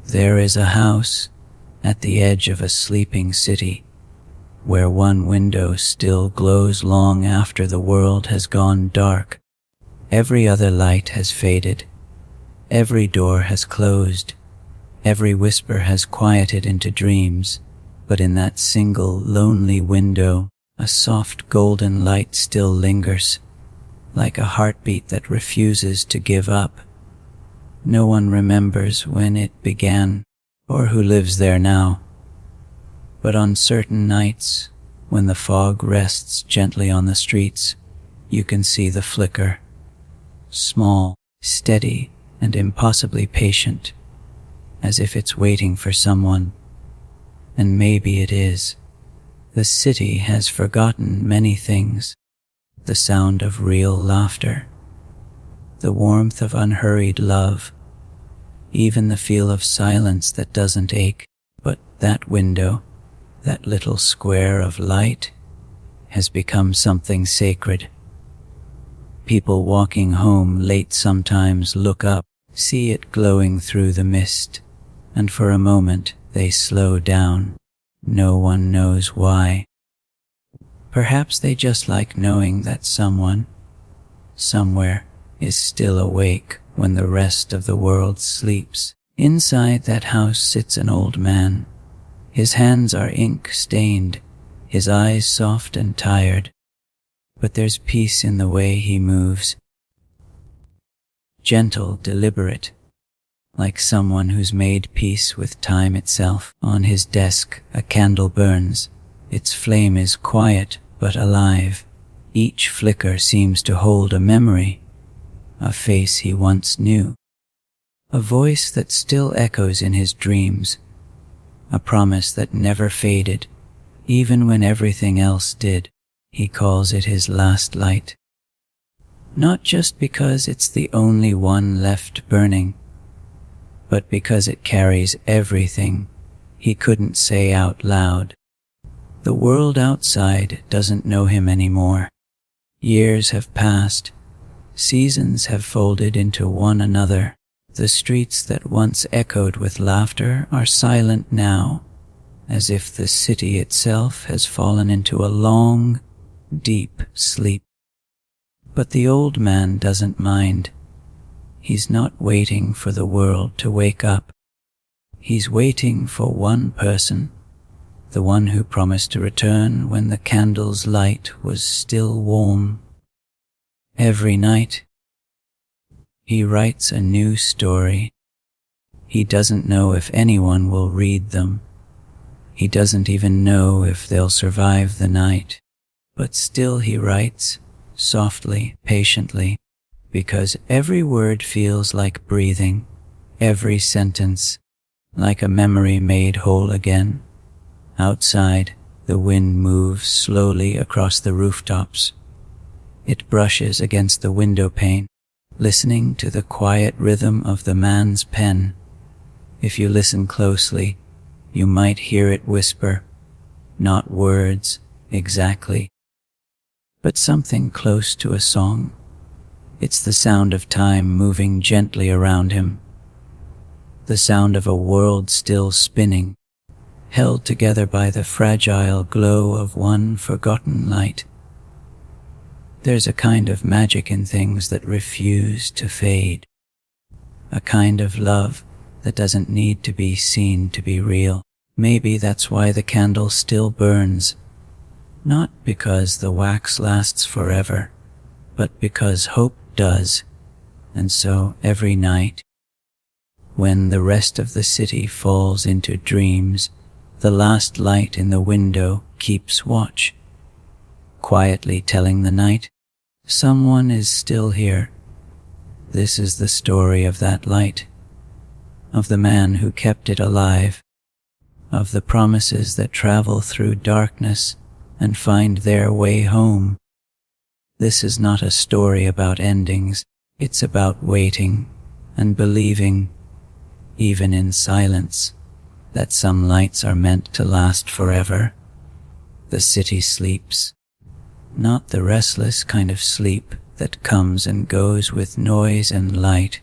There is a house at the edge of a sleeping city, where one window still glows long after the world has gone dark. Every other light has faded. Every door has closed. Every whisper has quieted into dreams. But in that single lonely window, a soft golden light still lingers, like a heartbeat that refuses to give up. No one remembers when it began or who lives there now. But on certain nights, when the fog rests gently on the streets, you can see the flicker, small, steady, and impossibly patient, as if it's waiting for someone. And maybe it is. The city has forgotten many things: the sound of real laughter, the warmth of unhurried love, even the feel of silence that doesn't ache. But that window, that little square of light, has become something sacred. People walking home late sometimes look up, see it glowing through the mist, and for a moment they slow down. No one knows why. Perhaps they just like knowing that someone, somewhere, is still awake when the rest of the world sleeps. Inside that house sits an old man. His hands are ink-stained, his eyes soft and tired. But there's peace in the way he moves. Gentle, deliberate, like someone who's made peace with time itself. On his desk, a candle burns. Its flame is quiet but alive. Each flicker seems to hold a memory, a face he once knew, a voice that still echoes in his dreams, a promise that never faded, even when everything else did. He calls it his last light. Not just because it's the only one left burning, but because it carries everything he couldn't say out loud. The world outside doesn't know him anymore. Years have passed. Seasons have folded into one another. The streets that once echoed with laughter are silent now, as if the city itself has fallen into a long, deep sleep. But the old man doesn't mind. He's not waiting for the world to wake up. He's waiting for one person, the one who promised to return when the candle's light was still warm. Every night, he writes a new story. He doesn't know if anyone will read them. He doesn't even know if they'll survive the night. But still he writes, softly, patiently, because every word feels like breathing, every sentence like a memory made whole again. Outside, the wind moves slowly across the rooftops. It brushes against the window pane, listening to the quiet rhythm of the man's pen. If you listen closely, you might hear it whisper, not words exactly, but something close to a song. It's the sound of time moving gently around him, the sound of a world still spinning, held together by the fragile glow of one forgotten light. There's a kind of magic in things that refuse to fade, a kind of love that doesn't need to be seen to be real. Maybe that's why the candle still burns, not because the wax lasts forever, but because hope does. And so every night, when the rest of the city falls into dreams, the last light in the window keeps watch, quietly telling the night, someone is still here. This is the story of that light, of the man who kept it alive, of the promises that travel through darkness and find their way home. This is not a story about endings. It's about waiting and believing, even in silence, that some lights are meant to last forever. The city sleeps, not the restless kind of sleep that comes and goes with noise and light,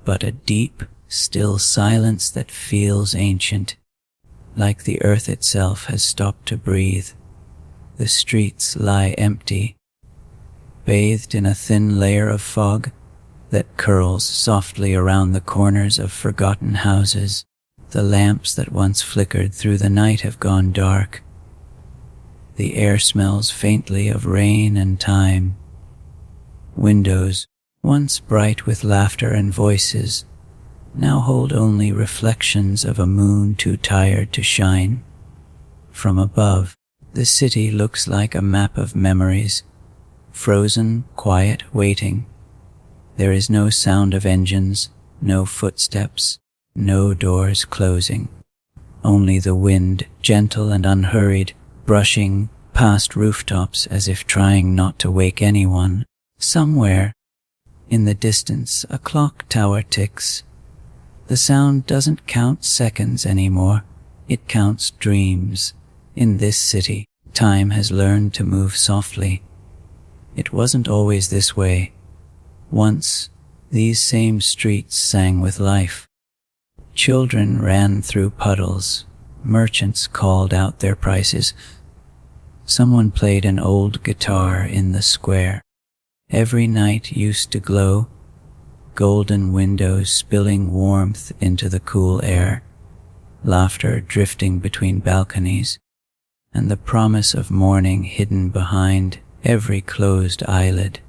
but a deep, still silence that feels ancient, like the earth itself has stopped to breathe. The streets lie empty, bathed in a thin layer of fog that curls softly around the corners of forgotten houses. The lamps that once flickered through the night have gone dark. The air smells faintly of rain and time. Windows, once bright with laughter and voices, now hold only reflections of a moon too tired to shine. From above, the city looks like a map of memories, frozen, quiet, waiting. There is no sound of engines, no footsteps, no doors closing. Only the wind, gentle and unhurried, brushing past rooftops as if trying not to wake anyone. Somewhere, in the distance, a clock tower ticks. The sound doesn't count seconds anymore. It counts dreams. In this city, time has learned to move softly. It wasn't always this way. Once, these same streets sang with life. Children ran through puddles. Merchants called out their prices. Someone played an old guitar in the square. Every night used to glow, golden windows spilling warmth into the cool air, laughter drifting between balconies, and the promise of morning hidden behind every closed eyelid.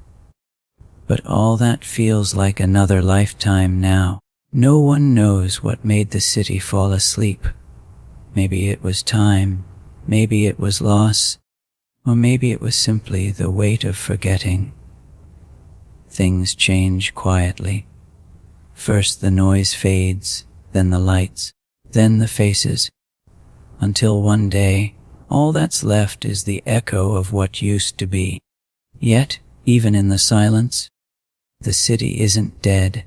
But all that feels like another lifetime now. No one knows what made the city fall asleep. Maybe it was time, maybe it was loss, or maybe it was simply the weight of forgetting. Things change quietly. First the noise fades, then the lights, then the faces, until one day, all that's left is the echo of what used to be. Yet, even in the silence, the city isn't dead.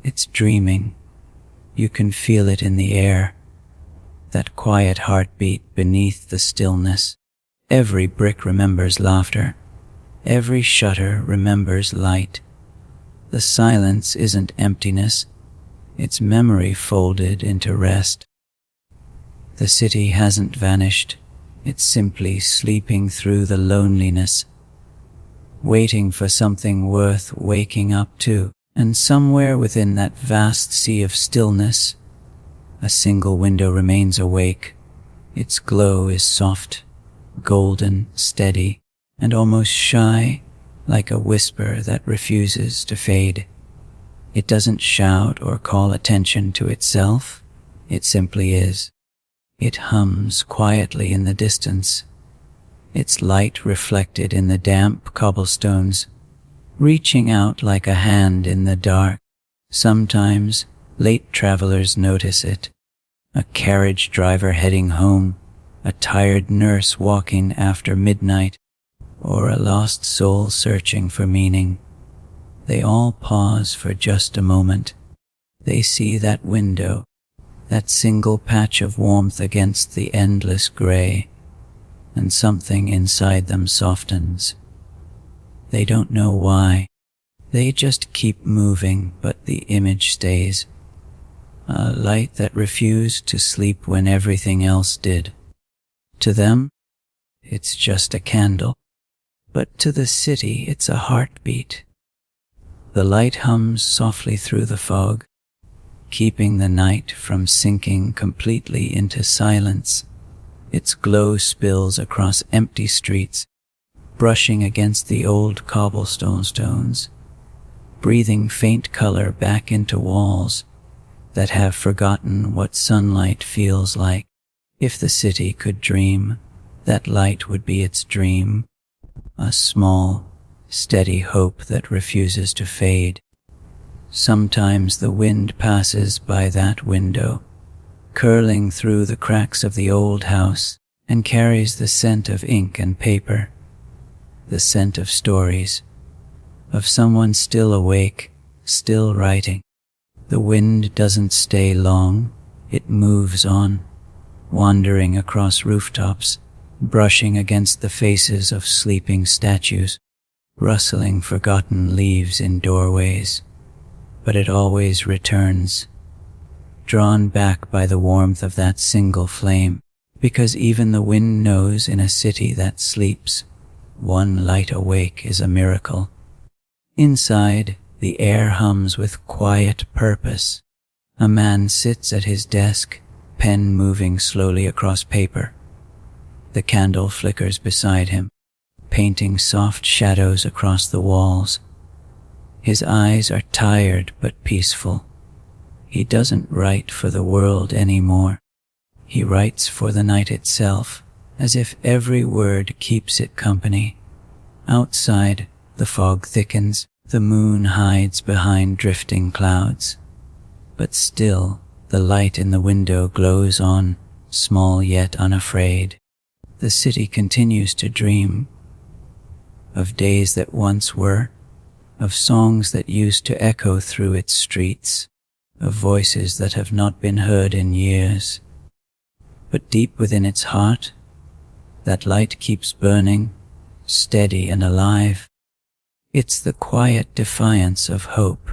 It's dreaming. You can feel it in the air, that quiet heartbeat beneath the stillness. Every brick remembers laughter. Every shutter remembers light. The silence isn't emptiness. It's memory folded into rest. The city hasn't vanished. It's simply sleeping through the loneliness, waiting for something worth waking up to. And somewhere within that vast sea of stillness, a single window remains awake. Its glow is soft, golden, steady, and almost shy, like a whisper that refuses to fade. It doesn't shout or call attention to itself. It simply is. It hums quietly in the distance, its light reflected in the damp cobblestones, reaching out like a hand in the dark. Sometimes, late travelers notice it. A carriage driver heading home, a tired nurse walking after midnight, or a lost soul searching for meaning. They all pause for just a moment. They see that window, that single patch of warmth against the endless gray, and something inside them softens. They don't know why. They just keep moving, but the image stays. A light that refused to sleep when everything else did. To them, it's just a candle. But to the city, it's a heartbeat. The light hums softly through the fog, keeping the night from sinking completely into silence. Its glow spills across empty streets, brushing against the old cobblestone stones, breathing faint color back into walls that have forgotten what sunlight feels like. If the city could dream, that light would be its dream, a small, steady hope that refuses to fade. Sometimes the wind passes by that window, curling through the cracks of the old house, and carries the scent of ink and paper, the scent of stories, of someone still awake, still writing. The wind doesn't stay long, it moves on, wandering across rooftops, brushing against the faces of sleeping statues, rustling forgotten leaves in doorways. But it always returns, drawn back by the warmth of that single flame, because even the wind knows in a city that sleeps, one light awake is a miracle. Inside, the air hums with quiet purpose. A man sits at his desk, pen moving slowly across paper. The candle flickers beside him, painting soft shadows across the walls. His eyes are tired but peaceful. He doesn't write for the world anymore. He writes for the night itself, as if every word keeps it company. Outside, the fog thickens, the moon hides behind drifting clouds. But still, the light in the window glows on, small yet unafraid. The city continues to dream of days that once were, of songs that used to echo through its streets, of voices that have not been heard in years. But deep within its heart, that light keeps burning, steady and alive. It's the quiet defiance of hope,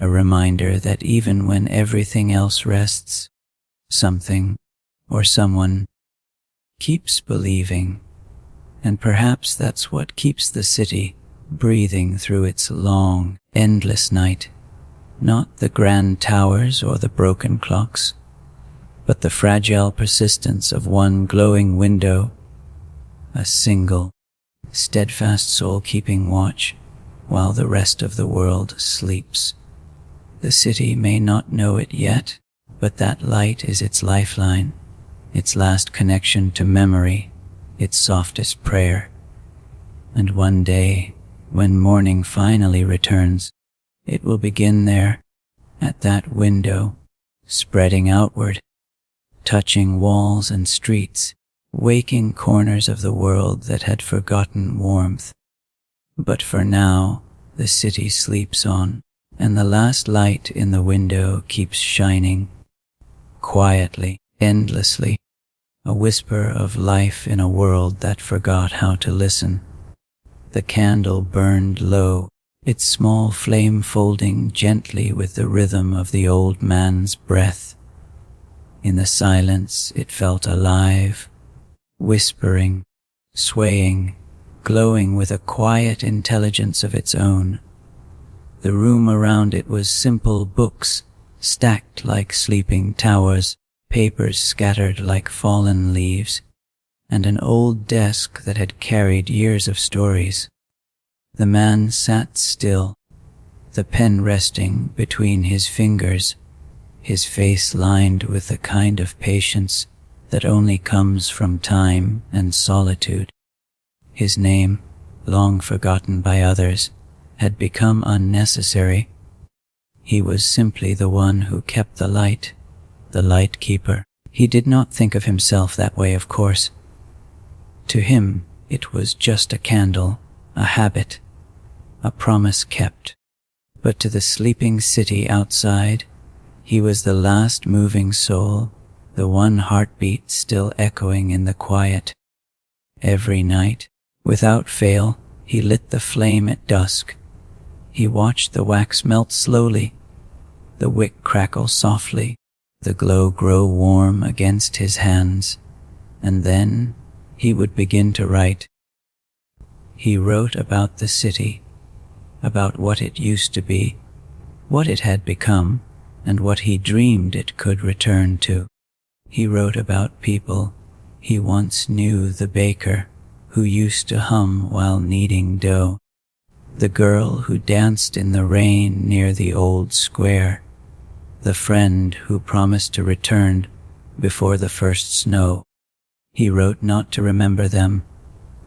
a reminder that even when everything else rests, something or someone keeps believing. And perhaps that's what keeps the city breathing through its long, endless night. Not the grand towers or the broken clocks, but the fragile persistence of one glowing window, a single, steadfast soul keeping watch while the rest of the world sleeps. The city may not know it yet, but that light is its lifeline, its last connection to memory, its softest prayer. And one day, when morning finally returns, it will begin there, at that window, spreading outward, touching walls and streets, waking corners of the world that had forgotten warmth. But for now, the city sleeps on, and the last light in the window keeps shining, quietly, endlessly, a whisper of life in a world that forgot how to listen. The candle burned low, its small flame folding gently with the rhythm of the old man's breath. In the silence, it felt alive, whispering, swaying, glowing with a quiet intelligence of its own. The room around it was simple books, stacked like sleeping towers, papers scattered like fallen leaves, and an old desk that had carried years of stories. The man sat still, the pen resting between his fingers, his face lined with the kind of patience that only comes from time and solitude. His name, long forgotten by others, had become unnecessary. He was simply the one who kept the light keeper. He did not think of himself that way, of course. To him, it was just a candle, a habit, a promise kept. But to the sleeping city outside, he was the last moving soul, the one heartbeat still echoing in the quiet. Every night, without fail, he lit the flame at dusk. He watched the wax melt slowly, the wick crackle softly, the glow grow warm against his hands, and then he would begin to write. He wrote about the city, about what it used to be, what it had become, and what he dreamed it could return to. He wrote about people he once knew, the baker who used to hum while kneading dough, the girl who danced in the rain near the old square, the friend who promised to return before the first snow. He wrote not to remember them,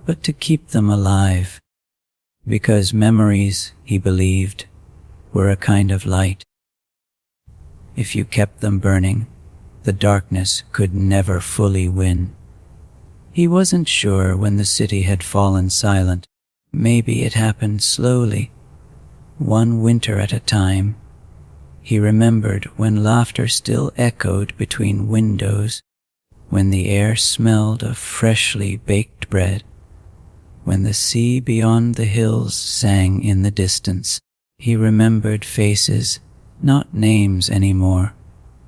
but to keep them alive, because memories, he believed, were a kind of light. If you kept them burning, the darkness could never fully win. He wasn't sure when the city had fallen silent. Maybe it happened slowly, one winter at a time. He remembered when laughter still echoed between windows, when the air smelled of freshly baked bread, when the sea beyond the hills sang in the distance. He remembered faces, not names anymore,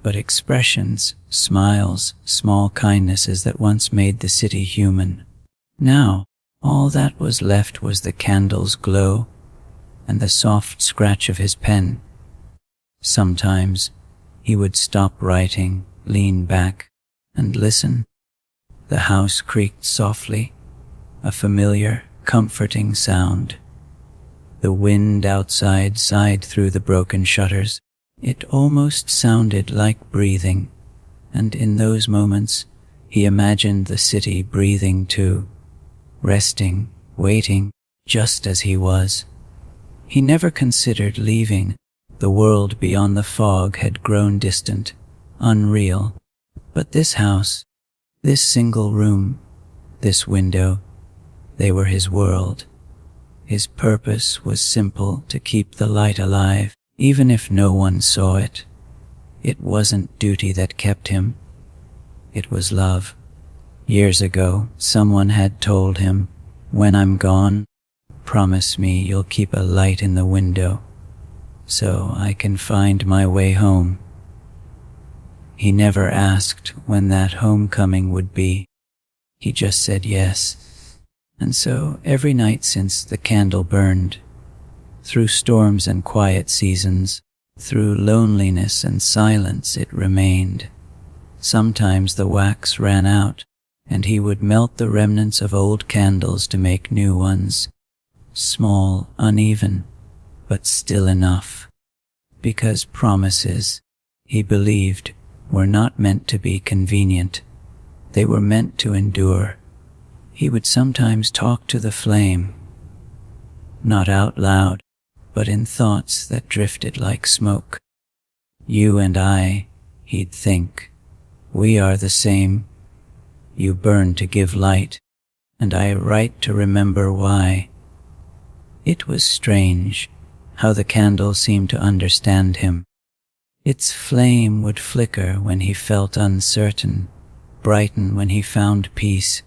but expressions, smiles, small kindnesses that once made the city human. Now, all that was left was the candle's glow and the soft scratch of his pen. Sometimes he would stop writing, lean back, and listen. The house creaked softly, a familiar, comforting sound. The wind outside sighed through the broken shutters. It almost sounded like breathing, and in those moments he imagined the city breathing too, resting, waiting, just as he was. He never considered leaving. The world beyond the fog had grown distant, unreal. But this house, this single room, this window, they were his world. His purpose was simple: to keep the light alive, even if no one saw it. It wasn't duty that kept him. It was love. Years ago, someone had told him, "When I'm gone, promise me you'll keep a light in the window, so I can find my way home." He never asked when that homecoming would be. He just said yes. And so every night since the candle burned, through storms and quiet seasons, through loneliness and silence, it remained. Sometimes the wax ran out, and he would melt the remnants of old candles to make new ones. Small, uneven, but still enough. Because promises, he believed, were not meant to be convenient. They were meant to endure. He would sometimes talk to the flame, not out loud, but in thoughts that drifted like smoke. "You and I," he'd think, "we are the same. You burn to give light, and I write to remember why." It was strange how the candle seemed to understand him. Its flame would flicker when he felt uncertain, brighten when he found peace,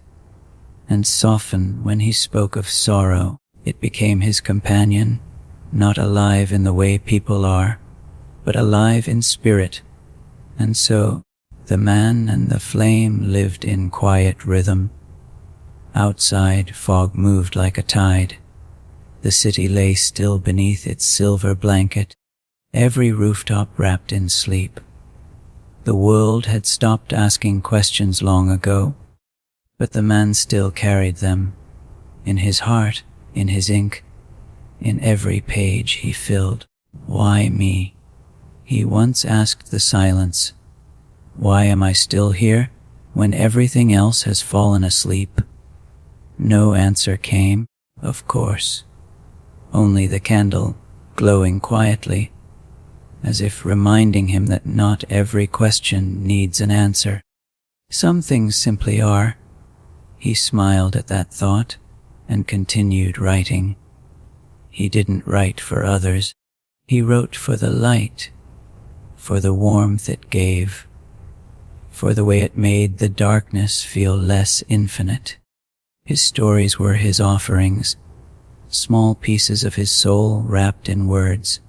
and soften when he spoke of sorrow. It became his companion, not alive in the way people are, but alive in spirit. And so the man and the flame lived in quiet rhythm. Outside, fog moved like a tide. The city lay still beneath its silver blanket, every rooftop wrapped in sleep. The world had stopped asking questions long ago, but the man still carried them, in his heart, in his ink, in every page he filled. "Why me?" he once asked the silence. "Why am I still here when everything else has fallen asleep?" No answer came, of course. Only the candle, glowing quietly, as if reminding him that not every question needs an answer. Some things simply are. He smiled at that thought and continued writing. He didn't write for others. He wrote for the light, for the warmth it gave, for the way it made the darkness feel less infinite. His stories were his offerings, small pieces of his soul wrapped in words.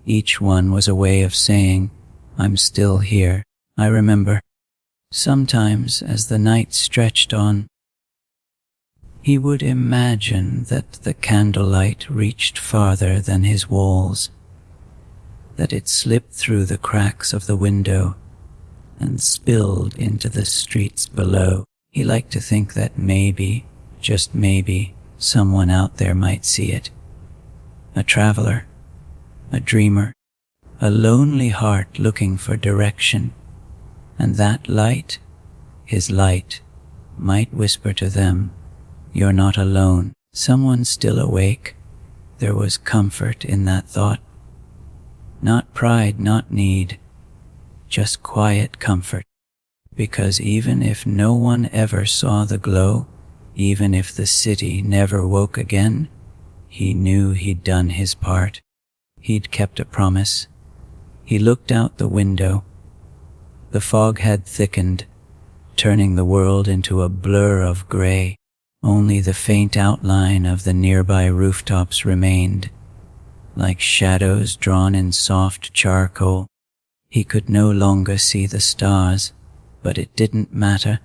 Each one was a way of saying, "I'm still here, I remember." Sometimes, as the night stretched on, he would imagine that the candlelight reached farther than his walls, that it slipped through the cracks of the window and spilled into the streets below. He liked to think that maybe, just maybe, someone out there might see it. A traveler, a dreamer, a lonely heart looking for direction. And that light, his light, might whisper to them, "You're not alone." Someone's still awake. There was comfort in that thought. Not pride, not need, just quiet comfort. Because even if no one ever saw the glow, even if the city never woke again, he knew he'd done his part. He'd kept a promise. He looked out the window. The fog had thickened, turning the world into a blur of gray. Only the faint outline of the nearby rooftops remained, like shadows drawn in soft charcoal. He could no longer see the stars, but it didn't matter.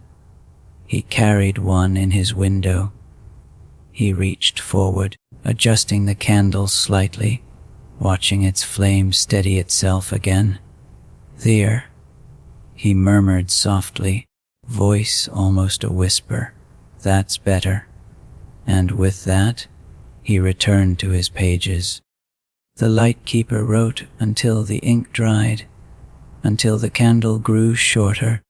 He carried one in his window. He reached forward, adjusting the candle slightly, watching its flame steady itself again. "There," he murmured softly, voice almost a whisper. "That's better." And with that, he returned to his pages. The lightkeeper wrote until the ink dried, until the candle grew shorter,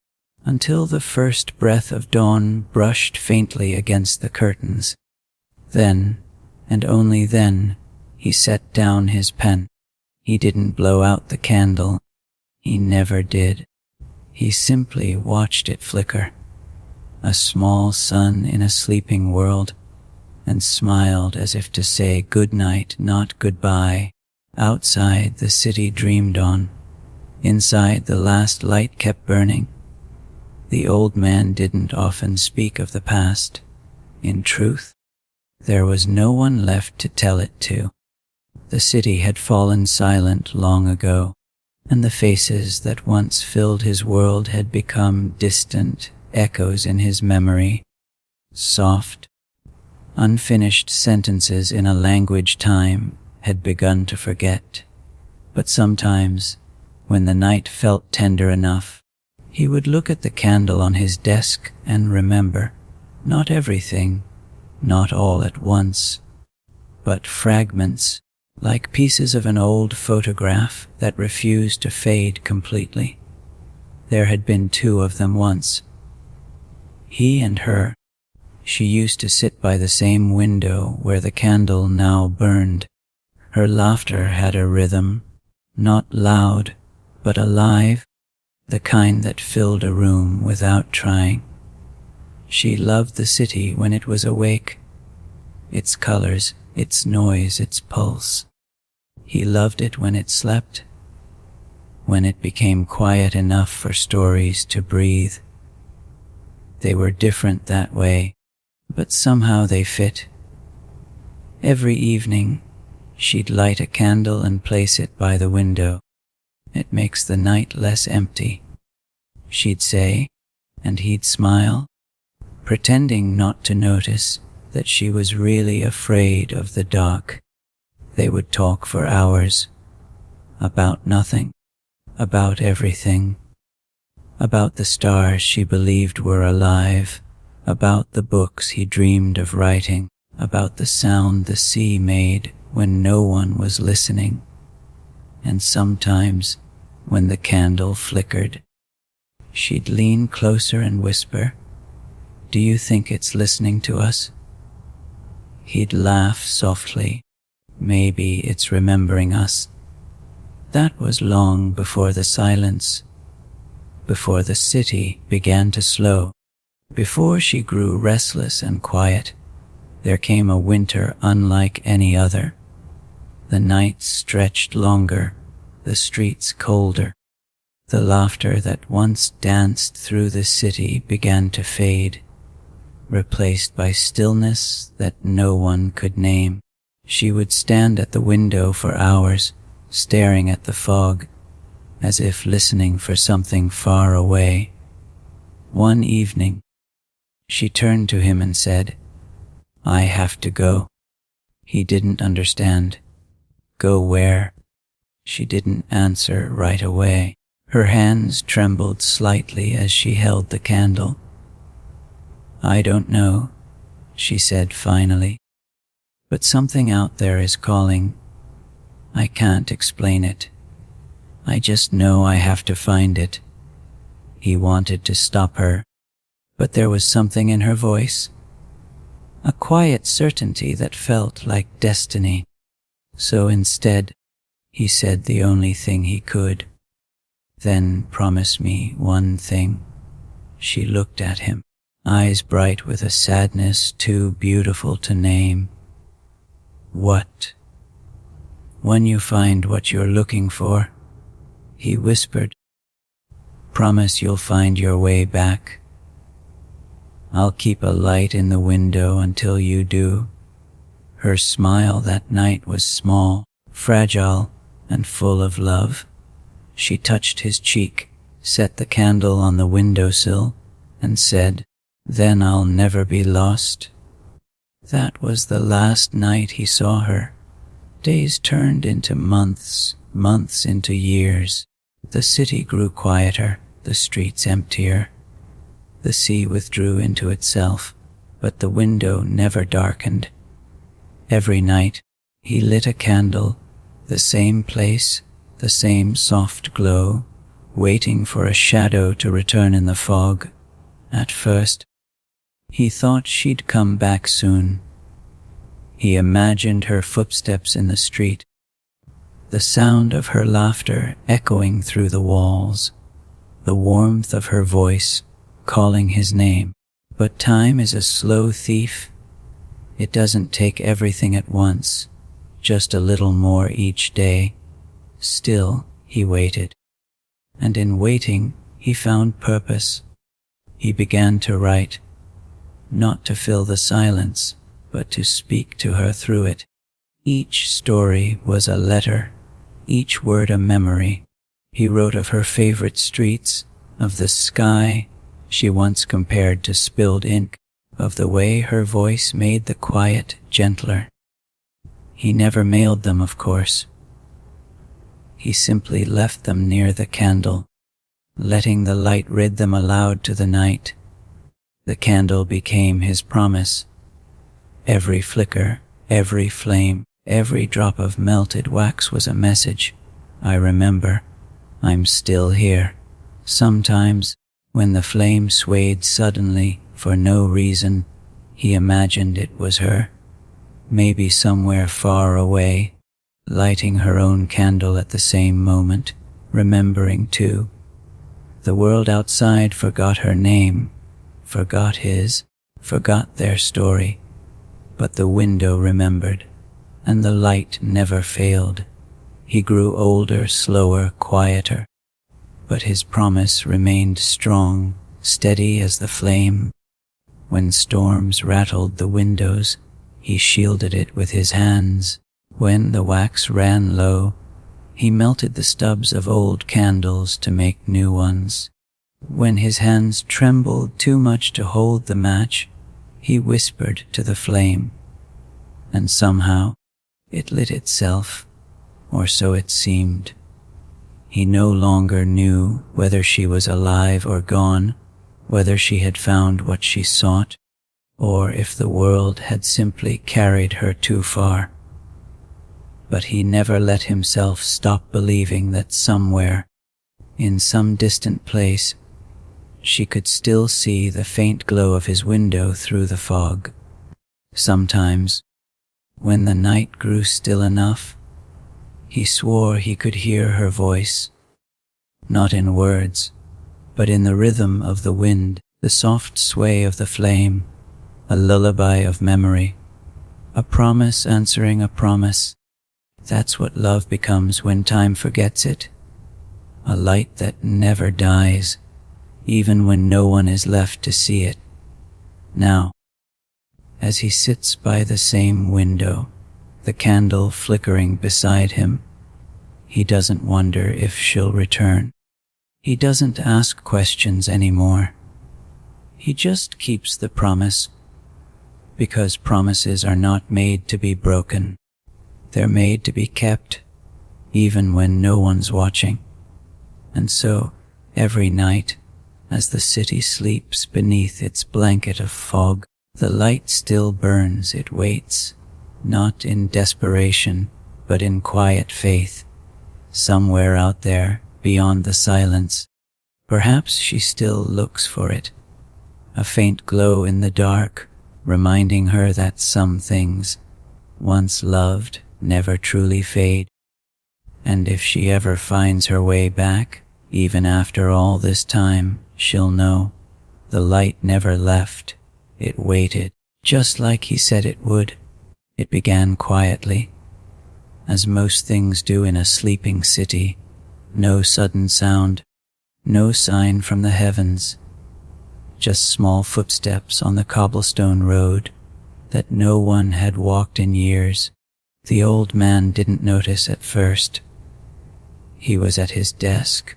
until the first breath of dawn brushed faintly against the curtains. Then, and only then, he set down his pen. He didn't blow out the candle. He never did. He simply watched it flicker, a small sun in a sleeping world, and smiled as if to say good night, not goodbye. Outside, the city dreamed on. Inside, the last light kept burning. The old man didn't often speak of the past. In truth, there was no one left to tell it to. The city had fallen silent long ago, and the faces that once filled his world had become distant echoes in his memory, soft, unfinished sentences in a language time had begun to forget. But sometimes, when the night felt tender enough, he would look at the candle on his desk and remember, not everything, not all at once, but fragments, like pieces of an old photograph that refused to fade completely. There had been two of them once. He and her. She used to sit by the same window where the candle now burned. Her laughter had a rhythm, not loud, but alive, the kind that filled a room without trying. She loved the city when it was awake, its colors, its noise, its pulse. He loved it when it slept, when it became quiet enough for stories to breathe. They were different that way, but somehow they fit. Every evening, she'd light a candle and place it by the window. "It makes the night less empty," she'd say, and he'd smile, pretending not to notice that she was really afraid of the dark. They would talk for hours, about nothing, about everything, about the stars she believed were alive, about the books he dreamed of writing, about the sound the sea made when no one was listening. And sometimes, when the candle flickered, she'd lean closer and whisper, "Do you think it's listening to us?" He'd laugh softly, "Maybe it's remembering us." That was long before the silence, before the city began to slow, before she grew restless and quiet. There came a winter unlike any other. The nights stretched longer, the streets colder. The laughter that once danced through the city began to fade, replaced by stillness that no one could name. She would stand at the window for hours, staring at the fog, as if listening for something far away. One evening, she turned to him and said, "I have to go." He didn't understand. "Go where?" She didn't answer right away. Her hands trembled slightly as she held the candle. "I don't know," she said finally, "but something out there is calling. I can't explain it. I just know I have to find it." He wanted to stop her, but there was something in her voice, a quiet certainty that felt like destiny. So instead, he said the only thing he could. "Then promise me one thing." She looked at him, eyes bright with a sadness too beautiful to name. "What?" "When you find what you're looking for," he whispered, "promise you'll find your way back. I'll keep a light in the window until you do." Her smile that night was small, fragile, and full of love. She touched his cheek, set the candle on the windowsill, and said, "Then I'll never be lost." That was the last night he saw her. Days turned into months, months into years. The city grew quieter, the streets emptier. The sea withdrew into itself, but the window never darkened. Every night, he lit a candle, the same place, the same soft glow, waiting for a shadow to return in the fog. At first, he thought she'd come back soon. He imagined her footsteps in the street, the sound of her laughter echoing through the walls, the warmth of her voice calling his name. But time is a slow thief. It doesn't take everything at once, just a little more each day. Still, he waited. And in waiting, he found purpose. He began to write, not to fill the silence, but to speak to her through it. Each story was a letter, each word a memory. He wrote of her favorite streets, of the sky she once compared to spilled ink, of the way her voice made the quiet gentler. He never mailed them, of course. He simply left them near the candle, letting the light read them aloud to the night. The candle became his promise. Every flicker, every flame, every drop of melted wax was a message. I remember. I'm still here. Sometimes, when the flame swayed suddenly for no reason, he imagined it was her, maybe somewhere far away, lighting her own candle at the same moment, remembering too. The world outside forgot her name, forgot his, forgot their story, but the window remembered, and the light never failed. He grew older, slower, quieter, but his promise remained strong, steady as the flame. When storms rattled the windows, he shielded it with his hands. When the wax ran low, he melted the stubs of old candles to make new ones. When his hands trembled too much to hold the match, he whispered to the flame, and somehow it lit itself, or so it seemed. He no longer knew whether she was alive or gone, whether she had found what she sought, or if the world had simply carried her too far. But he never let himself stop believing that somewhere, in some distant place, she could still see the faint glow of his window through the fog. Sometimes, when the night grew still enough, he swore he could hear her voice, not in words, but in the rhythm of the wind, the soft sway of the flame, a lullaby of memory, a promise answering a promise. That's what love becomes when time forgets it, a light that never dies, even when no one is left to see it. Now, as he sits by the same window, the candle flickering beside him, he doesn't wonder if she'll return. He doesn't ask questions anymore. He just keeps the promise, because promises are not made to be broken. They're made to be kept, even when no one's watching. And so, every night, as the city sleeps beneath its blanket of fog, the light still burns. It waits, not in desperation, but in quiet faith. Somewhere out there, beyond the silence, perhaps she still looks for it. A faint glow in the dark, reminding her that some things, once loved, never truly fade. And if she ever finds her way back, even after all this time, she'll know the light never left. It waited, just like he said it would. It began quietly, as most things do in a sleeping city. No sudden sound, no sign from the heavens, just small footsteps on the cobblestone road that no one had walked in years. The old man didn't notice at first. He was at his desk,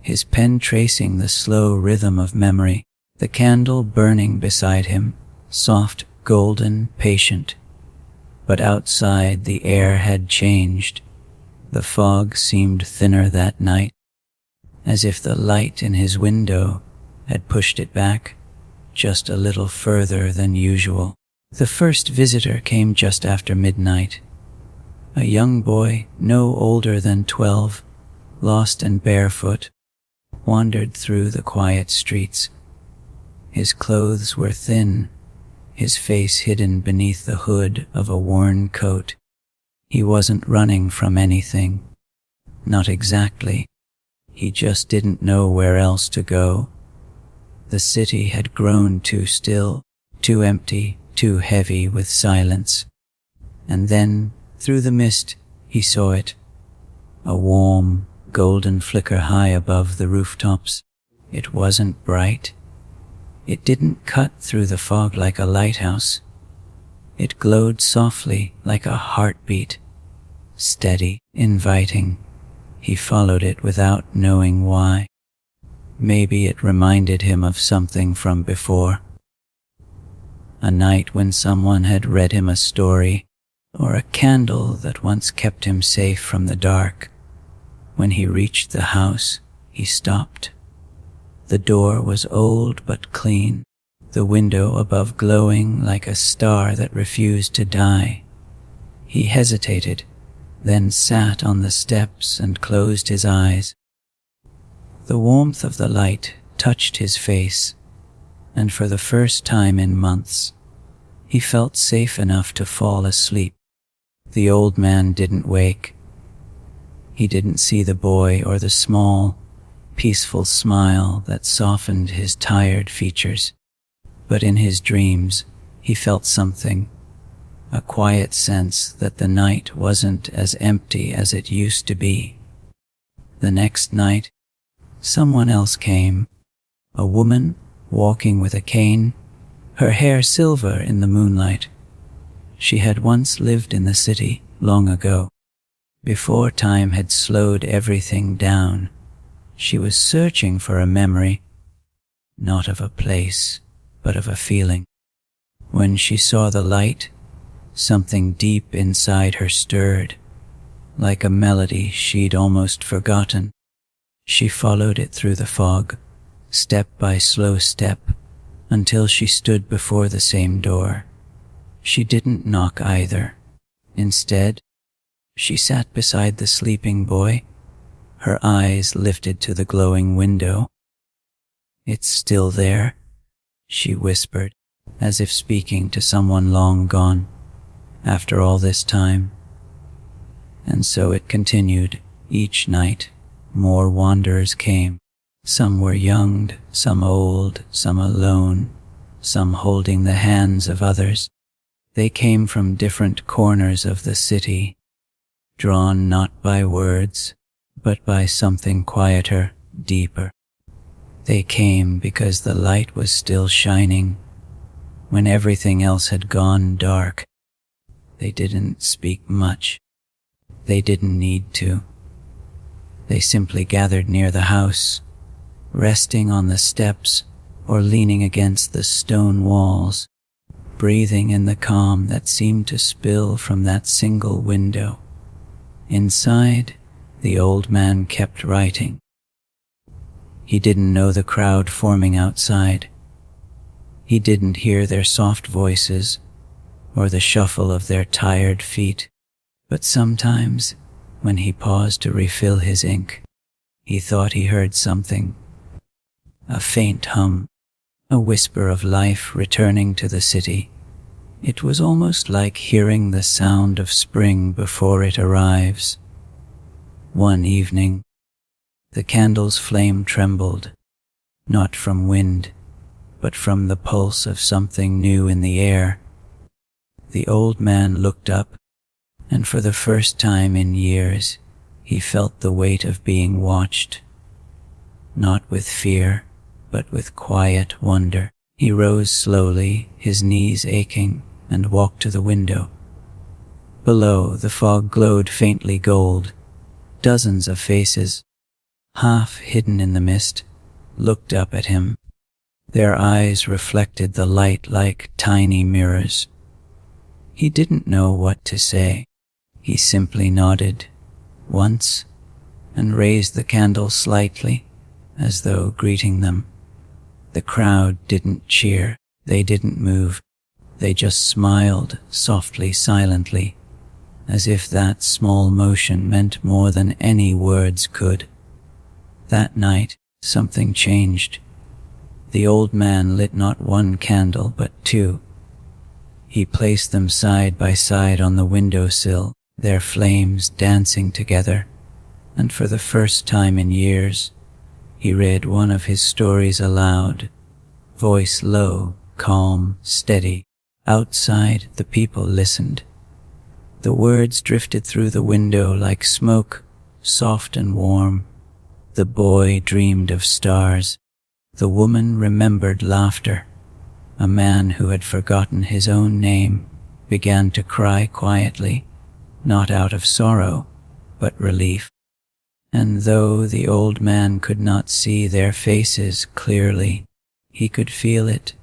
his pen tracing the slow rhythm of memory, the candle burning beside him, soft, golden, patient. But outside the air had changed. The fog seemed thinner that night, as if the light in his window had pushed it back just a little further than usual. The first visitor came just after midnight. A young boy, no older than 12, lost and barefoot, wandered through the quiet streets. His clothes were thin, his face hidden beneath the hood of a worn coat. He wasn't running from anything. Not exactly. He just didn't know where else to go. The city had grown too still, too empty, too heavy with silence. And then, through the mist, he saw it. A warm, golden flicker high above the rooftops. It wasn't bright. It didn't cut through the fog like a lighthouse. It glowed softly like a heartbeat, steady, inviting. He followed it without knowing why. Maybe it reminded him of something from before. A night when someone had read him a story, or a candle that once kept him safe from the dark. When he reached the house, he stopped. The door was old but clean, the window above glowing like a star that refused to die. He hesitated, then sat on the steps and closed his eyes. The warmth of the light touched his face, and for the first time in months, he felt safe enough to fall asleep. The old man didn't wake. He didn't see the boy or the small, peaceful smile that softened his tired features. But in his dreams, he felt something, a quiet sense that the night wasn't as empty as it used to be. The next night, someone else came, a woman walking with a cane, her hair silver in the moonlight. She had once lived in the city long ago, before time had slowed everything down. She was searching for a memory, not of a place, but of a feeling. When she saw the light, something deep inside her stirred, like a melody she'd almost forgotten. She followed it through the fog, step by slow step, until she stood before the same door. She didn't knock either. Instead, she sat beside the sleeping boy, her eyes lifted to the glowing window. "It's still there," she whispered, as if speaking to someone long gone, after all this time. And so it continued. Each night, more wanderers came. Some were young, some old, some alone, some holding the hands of others. They came from different corners of the city, drawn not by words, but by something quieter, deeper. They came because the light was still shining, when everything else had gone dark. They didn't speak much. They didn't need to. They simply gathered near the house, resting on the steps or leaning against the stone walls, breathing in the calm that seemed to spill from that single window. Inside, the old man kept writing. He didn't know the crowd forming outside. He didn't hear their soft voices or the shuffle of their tired feet. But sometimes, when he paused to refill his ink, he thought he heard something. A faint hum, a whisper of life returning to the city. It was almost like hearing the sound of spring before it arrives. One evening, the candle's flame trembled, not from wind, but from the pulse of something new in the air. The old man looked up, and for the first time in years, he felt the weight of being watched. Not with fear, but with quiet wonder. He rose slowly, his knees aching, and walked to the window. Below, the fog glowed faintly gold, Dozens of faces, half hidden in the mist, looked up at him. Their eyes reflected the light like tiny mirrors. He didn't know what to say. He simply nodded once and raised the candle slightly, as though greeting them. The crowd didn't cheer. They didn't move. They just smiled softly, silently, as if that small motion meant more than any words could. That night, something changed. The old man lit not one candle, but two. He placed them side by side on the windowsill, their flames dancing together, and for the first time in years, he read one of his stories aloud, voice low, calm, steady. Outside, the people listened. The words drifted through the window like smoke, soft and warm. The boy dreamed of stars. The woman remembered laughter. A man who had forgotten his own name began to cry quietly, not out of sorrow, but relief. And though the old man could not see their faces clearly, he could feel it,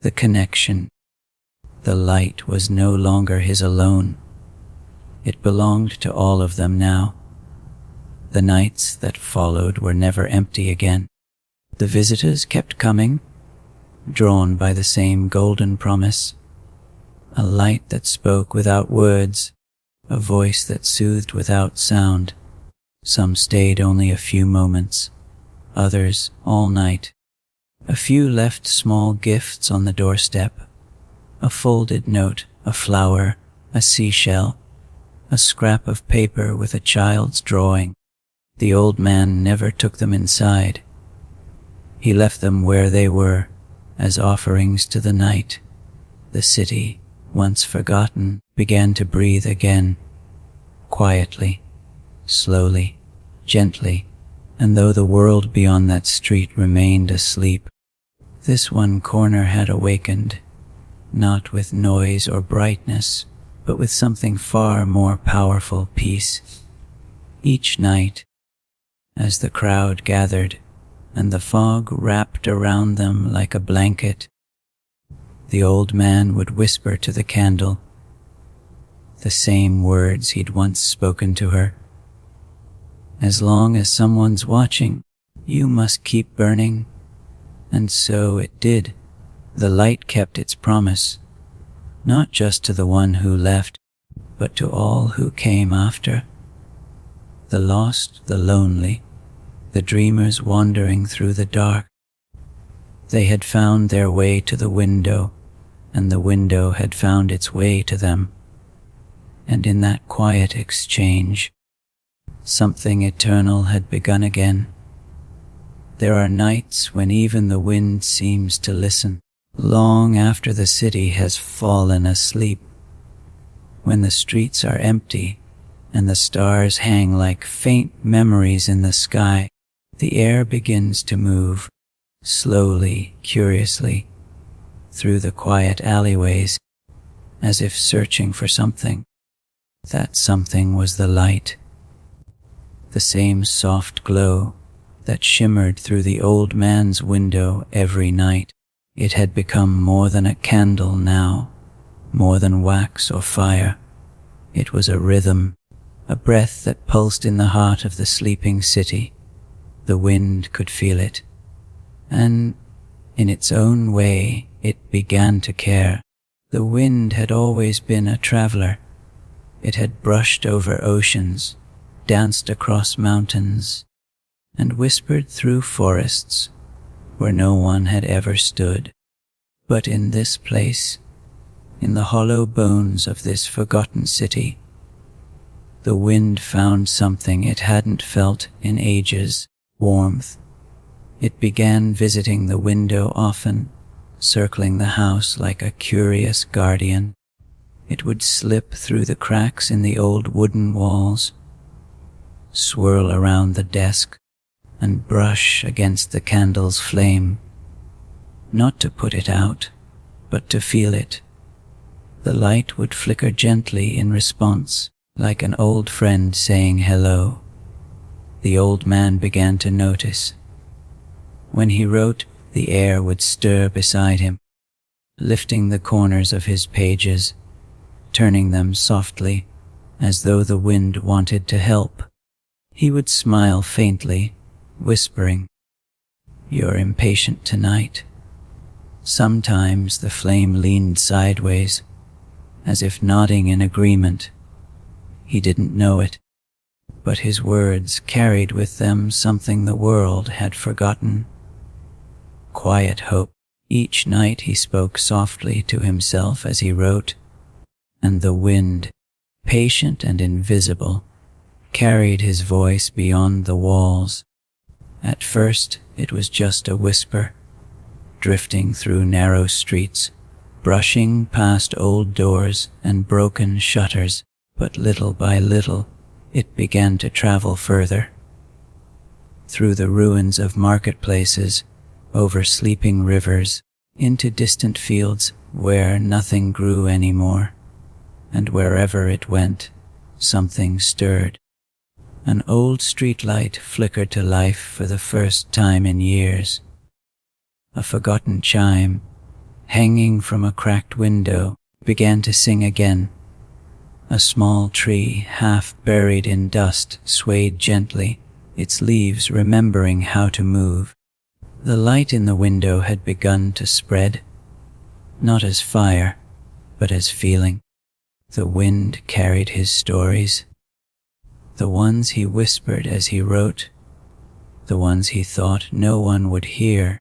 the connection. The light was no longer his alone. It belonged to all of them now. The nights that followed were never empty again. The visitors kept coming, drawn by the same golden promise, a light that spoke without words, a voice that soothed without sound. Some stayed only a few moments, others all night. A few left small gifts on the doorstep, a folded note, a flower, a seashell, a scrap of paper with a child's drawing. The old man never took them inside. He left them where they were, as offerings to the night. The city, once forgotten, began to breathe again, quietly, slowly, gently, and though the world beyond that street remained asleep, this one corner had awakened, not with noise or brightness, but with something far more powerful, peace. Each night, as the crowd gathered, and the fog wrapped around them like a blanket, the old man would whisper to the candle the same words he'd once spoken to her. As long as someone's watching, you must keep burning. And so it did. The light kept its promise, not just to the one who left, but to all who came after. The lost, the lonely, the dreamers wandering through the dark. They had found their way to the window, and the window had found its way to them. And in that quiet exchange, something eternal had begun again. There are nights when even the wind seems to listen, long after the city has fallen asleep, when the streets are empty and the stars hang like faint memories in the sky. The air begins to move, slowly, curiously, through the quiet alleyways, as if searching for something. That something was the light, the same soft glow that shimmered through the old man's window every night. It had become more than a candle now, more than wax or fire. It was a rhythm, a breath that pulsed in the heart of the sleeping city. The wind could feel it, and in its own way it began to care. The wind had always been a traveler. It had brushed over oceans, danced across mountains, and whispered through forests where no one had ever stood. But in this place, in the hollow bones of this forgotten city, the wind found something it hadn't felt in ages. Warmth. It began visiting the window often, circling the house like a curious guardian. It would slip through the cracks in the old wooden walls, swirl around the desk, and brush against the candle's flame, not to put it out, but to feel it. The light would flicker gently in response, like an old friend saying hello. the old man began to notice. When he wrote, the air would stir beside him, lifting the corners of his pages, turning them softly, as though the wind wanted to help. He would smile faintly, whispering, "You're impatient tonight." Sometimes the flame leaned sideways, as if nodding in agreement. He didn't know it, but his words carried with them something the world had forgotten. Quiet hope. Each night he spoke softly to himself as he wrote, and the wind, patient and invisible, carried his voice beyond the walls. At first it was just a whisper, drifting through narrow streets, brushing past old doors and broken shutters, but little by little it began to travel further. Through the ruins of marketplaces, over sleeping rivers, into distant fields where nothing grew anymore, and wherever it went, something stirred. An old streetlight flickered to life for the first time in years. A forgotten chime, hanging from a cracked window, began to sing again. A small tree, half buried in dust, swayed gently, its leaves remembering how to move. The light in the window had begun to spread, not as fire, but as feeling. The wind carried his stories, the ones he whispered as he wrote, the ones he thought no one would hear.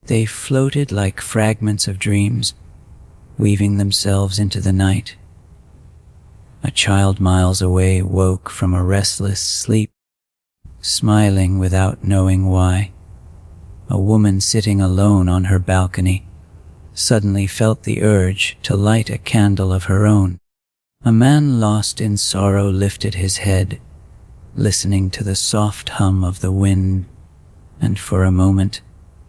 They floated like fragments of dreams, weaving themselves into the night. A child miles away woke from a restless sleep, smiling without knowing why. A woman sitting alone on her balcony suddenly felt the urge to light a candle of her own. A man lost in sorrow lifted his head, listening to the soft hum of the wind, and for a moment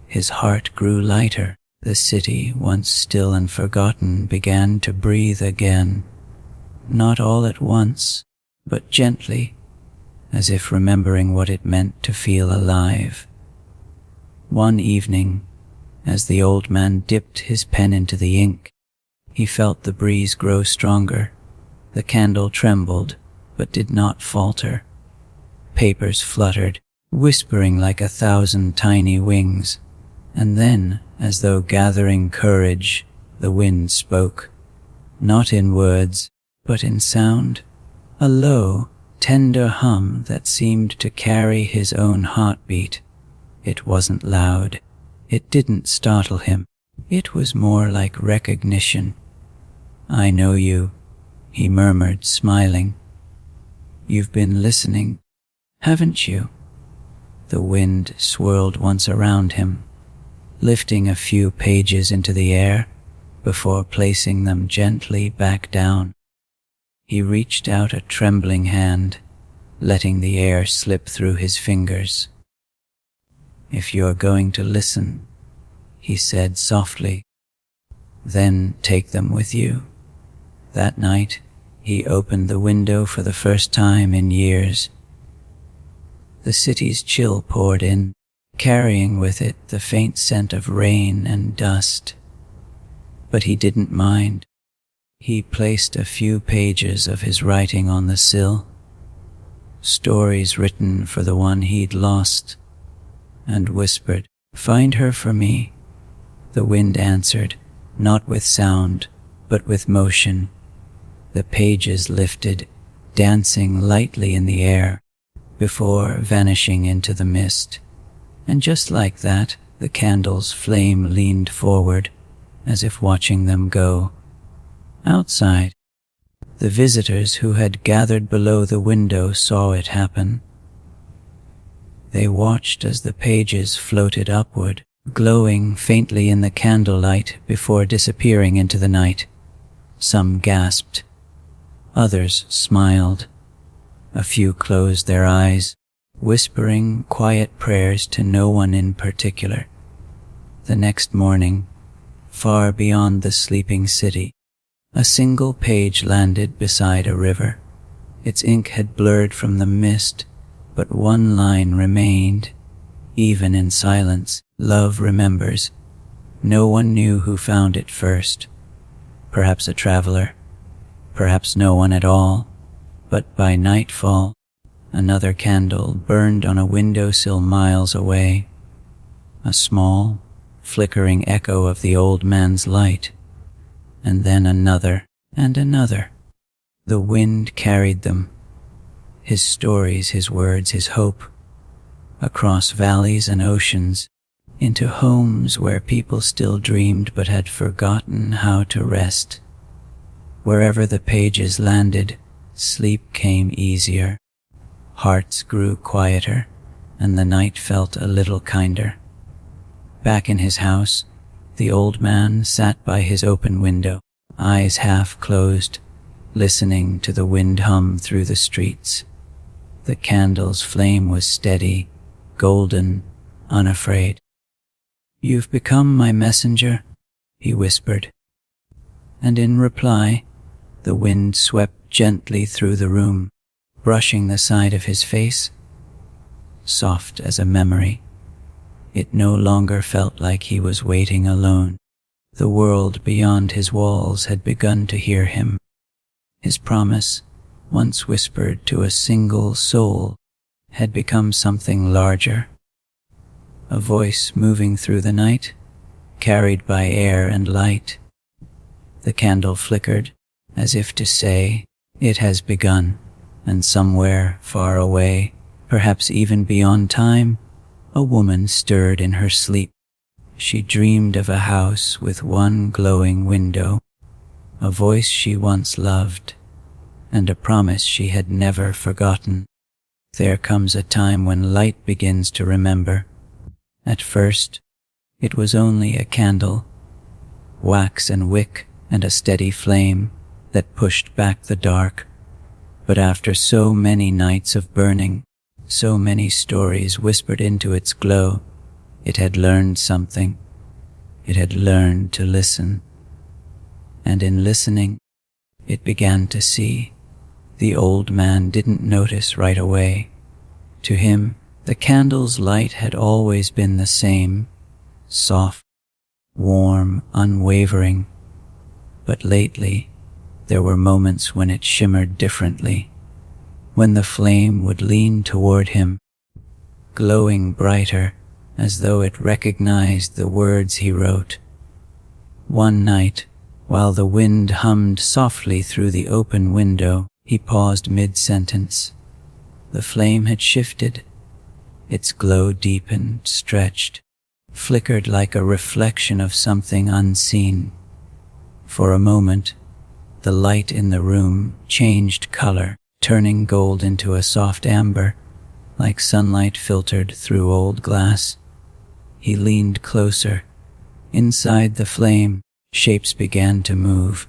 his heart grew lighter. The city, once still and forgotten, began to breathe again, not all at once, but gently, as if remembering what it meant to feel alive. One evening, as the old man dipped his pen into the ink, he felt the breeze grow stronger. The candle trembled, but did not falter. Papers fluttered, whispering like 1,000 tiny wings. And then, as though gathering courage, the wind spoke, not in words, but in sound, a low, tender hum that seemed to carry his own heartbeat. It wasn't loud. It didn't startle him. It was more like recognition. "I know you," he murmured, smiling. "You've been listening, haven't you?" The wind swirled once around him, lifting a few pages into the air before placing them gently back down. He reached out a trembling hand, letting the air slip through his fingers. "If you're going to listen," he said softly, "then take them with you." That night, he opened the window for the first time in years. The city's chill poured in, carrying with it the faint scent of rain and dust. But he didn't mind. He placed a few pages of his writing on the sill, stories written for the one he'd lost, and whispered, "Find her for me." The wind answered, not with sound, but with motion. The pages lifted, dancing lightly in the air, before vanishing into the mist. And just like that, the candle's flame leaned forward, as if watching them go. Outside, the visitors who had gathered below the window saw it happen. They watched as the pages floated upward, glowing faintly in the candlelight before disappearing into the night. Some gasped. Others smiled. A few closed their eyes, whispering quiet prayers to no one in particular. The next morning, far beyond the sleeping city, a single page landed beside a river. Its ink had blurred from the mist, but one line remained, even in silence. Love remembers. No one knew who found it first. Perhaps a traveler, perhaps no one at all, but by nightfall, another candle burned on a windowsill miles away, a small, flickering echo of the old man's light, and then another and another. The wind carried them, his stories, his words, his hope, across valleys and oceans, into homes where people still dreamed but had forgotten how to rest. Wherever the pages landed, sleep came easier, hearts grew quieter, and the night felt a little kinder. Back in his house, the old man sat by his open window, eyes half closed, listening to the wind hum through the streets. The candle's flame was steady, golden, unafraid. "You've become my messenger," he whispered. And in reply, the wind swept gently through the room, brushing the side of his face, soft as a memory. It no longer felt like he was waiting alone. The world beyond his walls had begun to hear him. His promise, once whispered to a single soul, had become something larger. A voice moving through the night, carried by air and light. The candle flickered, as if to say, "It has begun," and somewhere far away, perhaps even beyond time, a woman stirred in her sleep. She dreamed of a house with one glowing window, a voice she once loved, and a promise she had never forgotten. There comes a time when light begins to remember. At first, it was only a candle, wax and wick and a steady flame that pushed back the dark. But after so many nights of burning, so many stories whispered into its glow, it had learned something. It had learned to listen. And in listening, it began to see. The old man didn't notice right away. To him, the candle's light had always been the same, soft, warm, unwavering. But lately, there were moments when it shimmered differently, when the flame would lean toward him, glowing brighter, as though it recognized the words he wrote. One night, while the wind hummed softly through the open window, he paused mid-sentence. The flame had shifted. Its glow deepened, stretched, flickered like a reflection of something unseen. For a moment, the light in the room changed color, turning gold into a soft amber, like sunlight filtered through old glass. He leaned closer. Inside the flame, shapes began to move.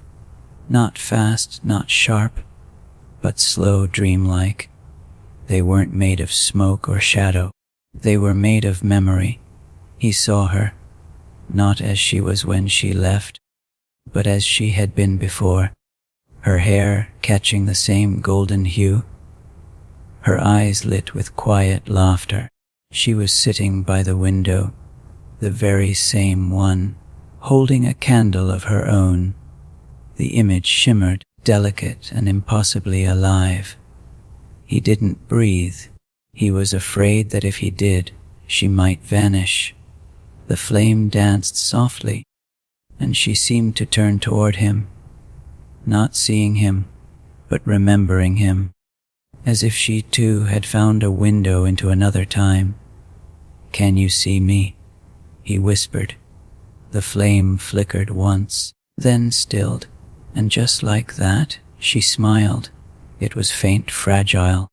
Not fast, not sharp, but slow, dreamlike. They weren't made of smoke or shadow. They were made of memory. He saw her, not as she was when she left, but as she had been before, her hair catching the same golden hue, her eyes lit with quiet laughter. She was sitting by the window, the very same one, holding a candle of her own. The image shimmered, delicate and impossibly alive. He didn't breathe. He was afraid that if he did, she might vanish. The flame danced softly, and she seemed to turn toward him, not seeing him, but remembering him, as if she too had found a window into another time. "Can you see me?" he whispered. The flame flickered once, then stilled, and just like that, she smiled. It was faint, fragile,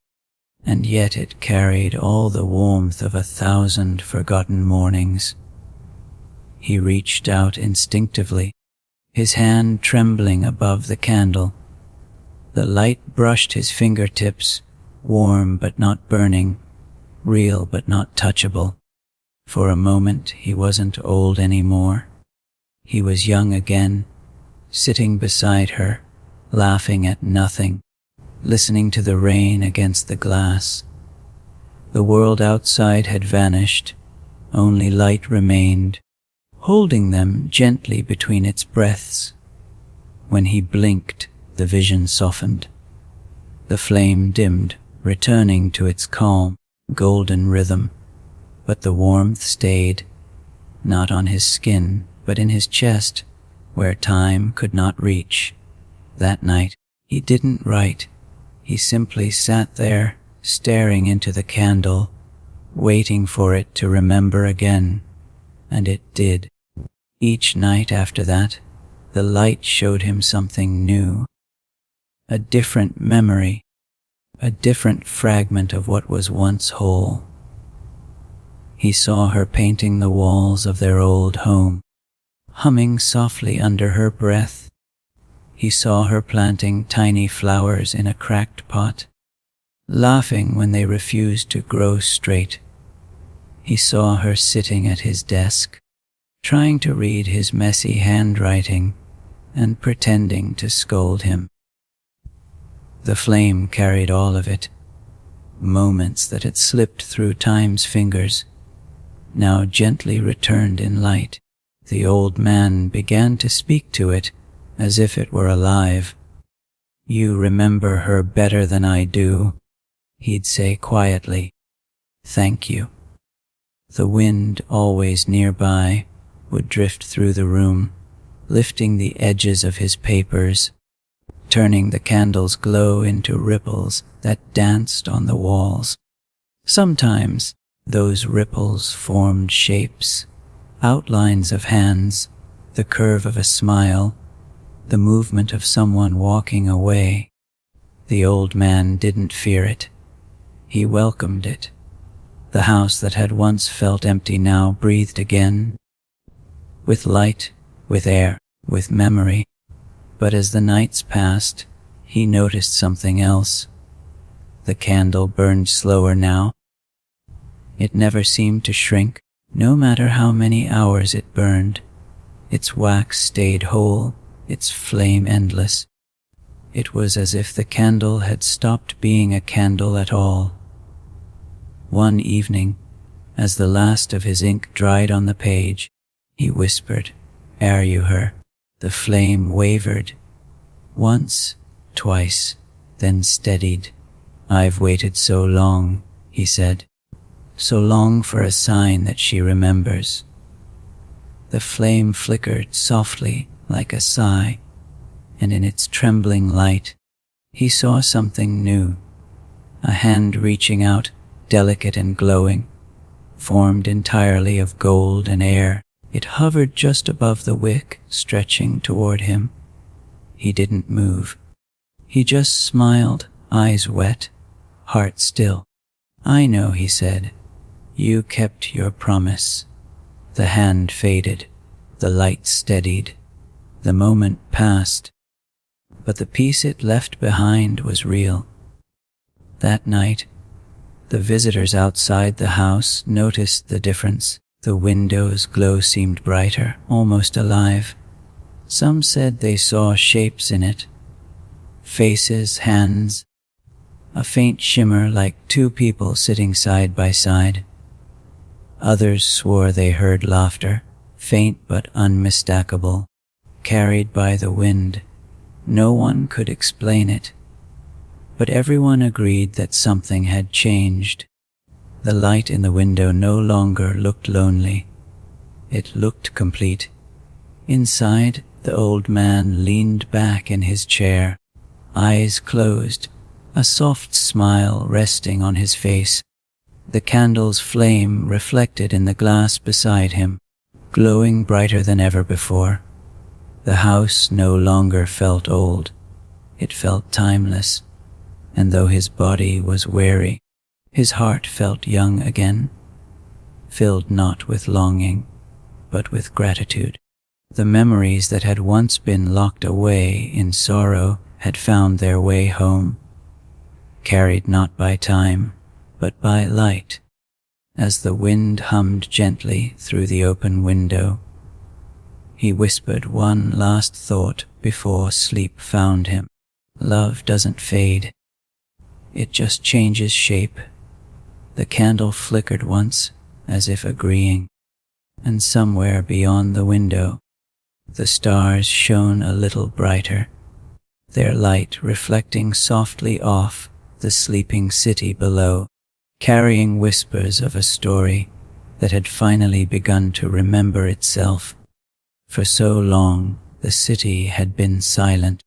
and yet it carried all the warmth of 1,000 forgotten mornings. He reached out instinctively, his hand trembling above the candle. The light brushed his fingertips, warm but not burning, real but not touchable. For a moment he wasn't old anymore. He was young again, sitting beside her, laughing at nothing, listening to the rain against the glass. The world outside had vanished, only light remained, holding them gently between its breaths. When he blinked, the vision softened. The flame dimmed, returning to its calm, golden rhythm, but the warmth stayed, not on his skin, but in his chest, where time could not reach. That night, he didn't write. He simply sat there, staring into the candle, waiting for it to remember again. And it did. Each night after that, the light showed him something new. A different memory, a different fragment of what was once whole. He saw her painting the walls of their old home, humming softly under her breath. He saw her planting tiny flowers in a cracked pot, laughing when they refused to grow straight. He saw her sitting at his desk, trying to read his messy handwriting and pretending to scold him. The flame carried all of it, moments that had slipped through time's fingers, now gently returned in light. The old man began to speak to it as if it were alive. "You remember her better than I do," he'd say quietly. "Thank you." The wind, always nearby, would drift through the room, lifting the edges of his papers, turning the candle's glow into ripples that danced on the walls. Sometimes those ripples formed shapes, outlines of hands, the curve of a smile, the movement of someone walking away. The old man didn't fear it. He welcomed it. The house that had once felt empty now breathed again, with light, with air, with memory. But as the nights passed, he noticed something else. The candle burned slower now. It never seemed to shrink, no matter how many hours it burned. Its wax stayed whole, its flame endless. It was as if the candle had stopped being a candle at all. One evening, as the last of his ink dried on the page, he whispered, "Are you her?" The flame wavered. Once, twice, then steadied. "I've waited so long," he said. "So long for a sign that she remembers." The flame flickered softly like a sigh, and in its trembling light, he saw something new. A hand reaching out, delicate and glowing, formed entirely of gold and air. It hovered just above the wick, stretching toward him. He didn't move. He just smiled, eyes wet, heart still. "I know," he said. "You kept your promise." The hand faded. The light steadied. The moment passed. But the peace it left behind was real. That night, the visitors outside the house noticed the difference. The window's glow seemed brighter, almost alive. Some said they saw shapes in it. Faces, hands, a faint shimmer like two people sitting side by side. Others swore they heard laughter, faint but unmistakable, carried by the wind. No one could explain it, but everyone agreed that something had changed. The light in the window no longer looked lonely. It looked complete. Inside, the old man leaned back in his chair, eyes closed, a soft smile resting on his face. The candle's flame reflected in the glass beside him, glowing brighter than ever before. The house no longer felt old. It felt timeless, and though his body was weary, his heart felt young again, filled not with longing, but with gratitude. The memories that had once been locked away in sorrow had found their way home, carried not by time, but by light. As the wind hummed gently through the open window, he whispered one last thought before sleep found him. Love doesn't fade. It just changes shape. The candle flickered once, as if agreeing, and somewhere beyond the window, the stars shone a little brighter, their light reflecting softly off the sleeping city below, carrying whispers of a story that had finally begun to remember itself. For so long, the city had been silent.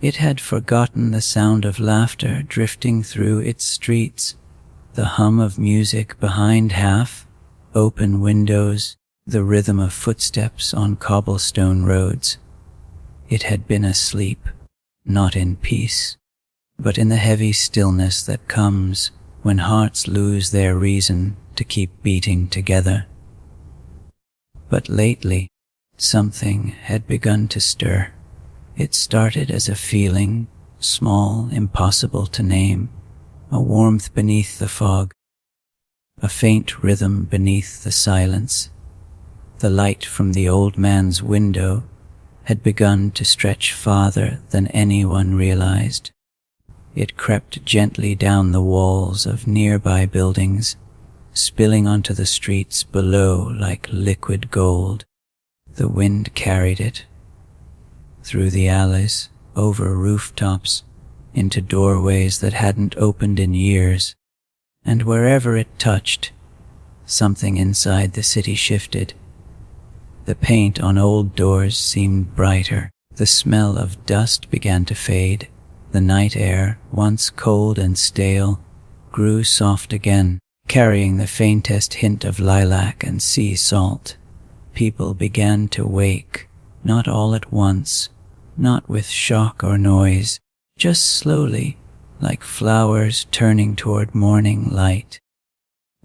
It had forgotten the sound of laughter drifting through its streets, the hum of music behind half-open windows, the rhythm of footsteps on cobblestone roads. It had been asleep, not in peace, but in the heavy stillness that comes when hearts lose their reason to keep beating together. But lately, something had begun to stir. It started as a feeling, small, impossible to name, a warmth beneath the fog, a faint rhythm beneath the silence. The light from the old man's window had begun to stretch farther than anyone realized. It crept gently down the walls of nearby buildings, spilling onto the streets below like liquid gold. The wind carried it through the alleys, over rooftops, into doorways that hadn't opened in years, and wherever it touched, something inside the city shifted. The paint on old doors seemed brighter, the smell of dust began to fade, the night air, once cold and stale, grew soft again, carrying the faintest hint of lilac and sea salt. People began to wake, not all at once, not with shock or noise, just slowly, like flowers turning toward morning light.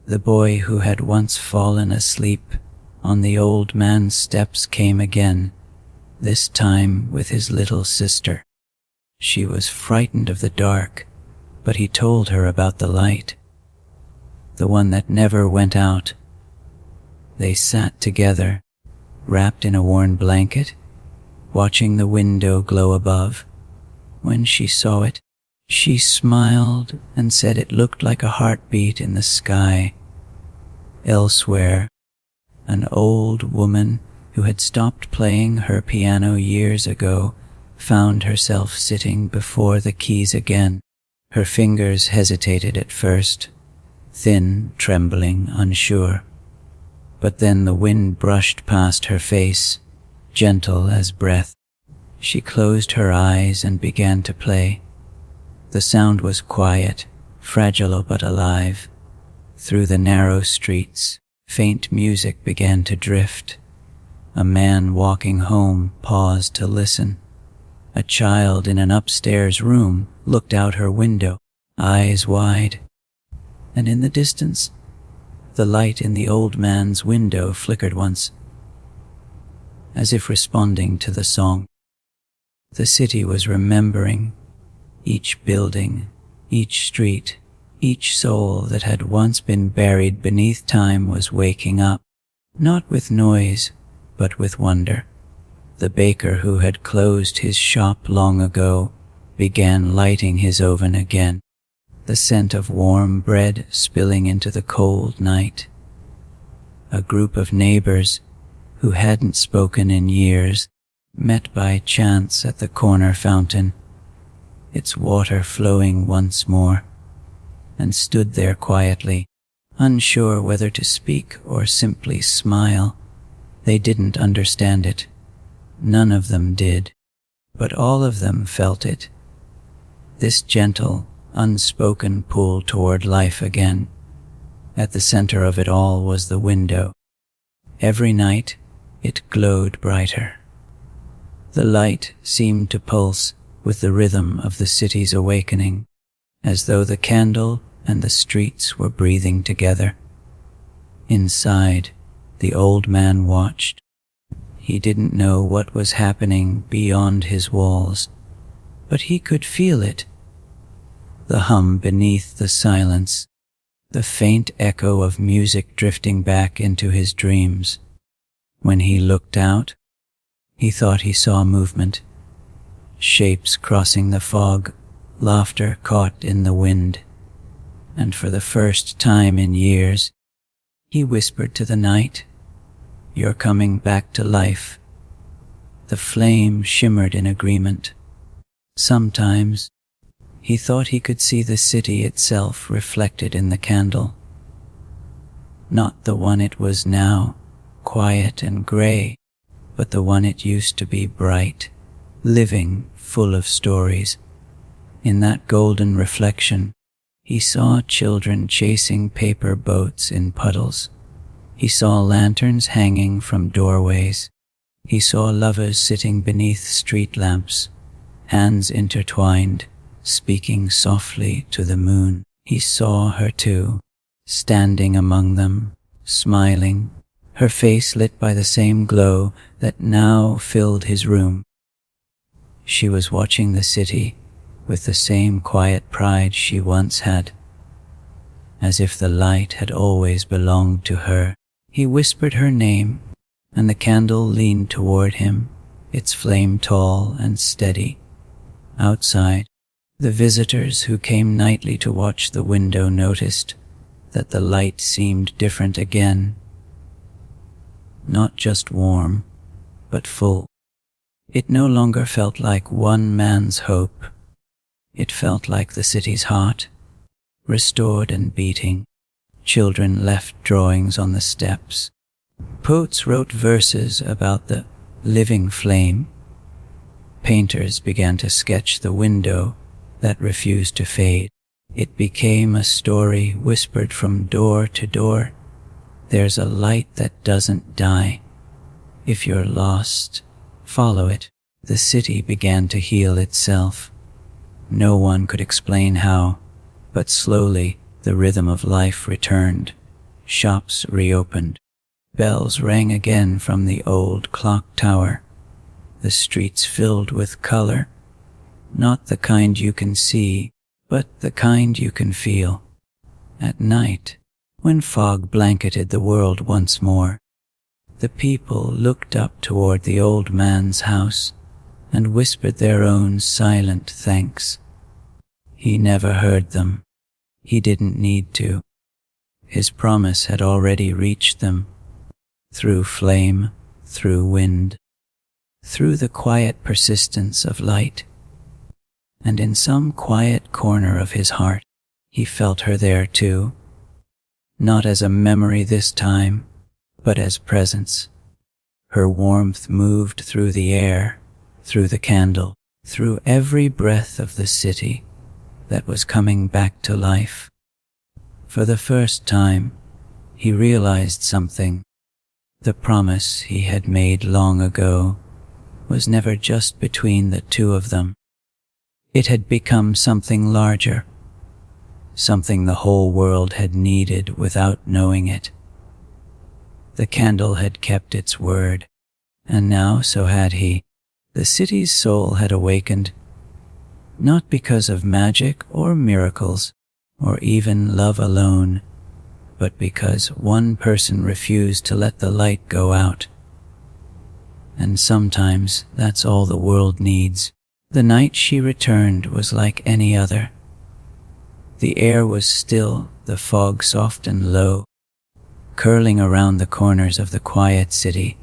The boy who had once fallen asleep on the old man's steps came again, this time with his little sister. She was frightened of the dark, but he told her about the light, the one that never went out. They sat together, wrapped in a worn blanket, watching the window glow above. When she saw it, she smiled and said it looked like a heartbeat in the sky. Elsewhere, an old woman who had stopped playing her piano years ago found herself sitting before the keys again. Her fingers hesitated at first, thin, trembling, unsure. But then the wind brushed past her face, gentle as breath. She closed her eyes and began to play. The sound was quiet, fragile but alive. Through the narrow streets, faint music began to drift. A man walking home paused to listen. A child in an upstairs room looked out her window, eyes wide. And in the distance, the light in the old man's window flickered once, as if responding to the song. The city was remembering. Each building, each street, each soul that had once been buried beneath time was waking up, not with noise, but with wonder. The baker who had closed his shop long ago began lighting his oven again, the scent of warm bread spilling into the cold night. A group of neighbors who hadn't spoken in years met by chance at the corner fountain, its water flowing once more, and stood there quietly, unsure whether to speak or simply smile. They didn't understand it. None of them did, but all of them felt it. This gentle, unspoken pull toward life again. At the center of it all was the window. Every night, it glowed brighter. The light seemed to pulse with the rhythm of the city's awakening, as though the candle and the streets were breathing together. Inside, the old man watched. He didn't know what was happening beyond his walls, but he could feel it. The hum beneath the silence, the faint echo of music drifting back into his dreams. When he looked out, he thought he saw movement, shapes crossing the fog, laughter caught in the wind. and for the first time in years, he whispered to the night, "You're coming back to life." The flame shimmered in agreement. Sometimes, he thought he could see the city itself reflected in the candle. Not the one it was now, quiet and grey, but the one it used to be, bright, living, full of stories. In that golden reflection, he saw children chasing paper boats in puddles. He saw lanterns hanging from doorways. He saw lovers sitting beneath street lamps, hands intertwined, speaking softly to the moon. He saw her too, standing among them, smiling, her face lit by the same glow that now filled his room. She was watching the city with the same quiet pride she once had, as if the light had always belonged to her. He whispered her name, and the candle leaned toward him, its flame tall and steady. Outside, the visitors who came nightly to watch the window noticed that the light seemed different again. Not just warm, but full. It no longer felt like one man's hope. It felt like the city's heart, restored and beating. Children left drawings on the steps. Poets wrote verses about the living flame. Painters began to sketch the window that refused to fade. It became a story whispered from door to door. There's a light that doesn't die. If you're lost, follow it. The city began to heal itself. No one could explain how, but slowly the rhythm of life returned. Shops reopened. Bells rang again from the old clock tower. The streets filled with color, not the kind you can see, but the kind you can feel. At night, when fog blanketed the world once more, the people looked up toward the old man's house and whispered their own silent thanks. He never heard them. He didn't need to. His promise had already reached them, through flame, through wind, through the quiet persistence of light. And in some quiet corner of his heart, he felt her there too, not as a memory this time, but as presence. Her warmth moved through the air, through the candle, through every breath of the city that was coming back to life. For the first time, he realized something. The promise he had made long ago was never just between the two of them. It had become something larger, something the whole world had needed without knowing it. The candle had kept its word, and now so had he. The city's soul had awakened, not because of magic or miracles, or even love alone, but because one person refused to let the light go out. And sometimes that's all the world needs. The night she returned was like any other. The air was still, the fog soft and low, curling around the corners of the quiet city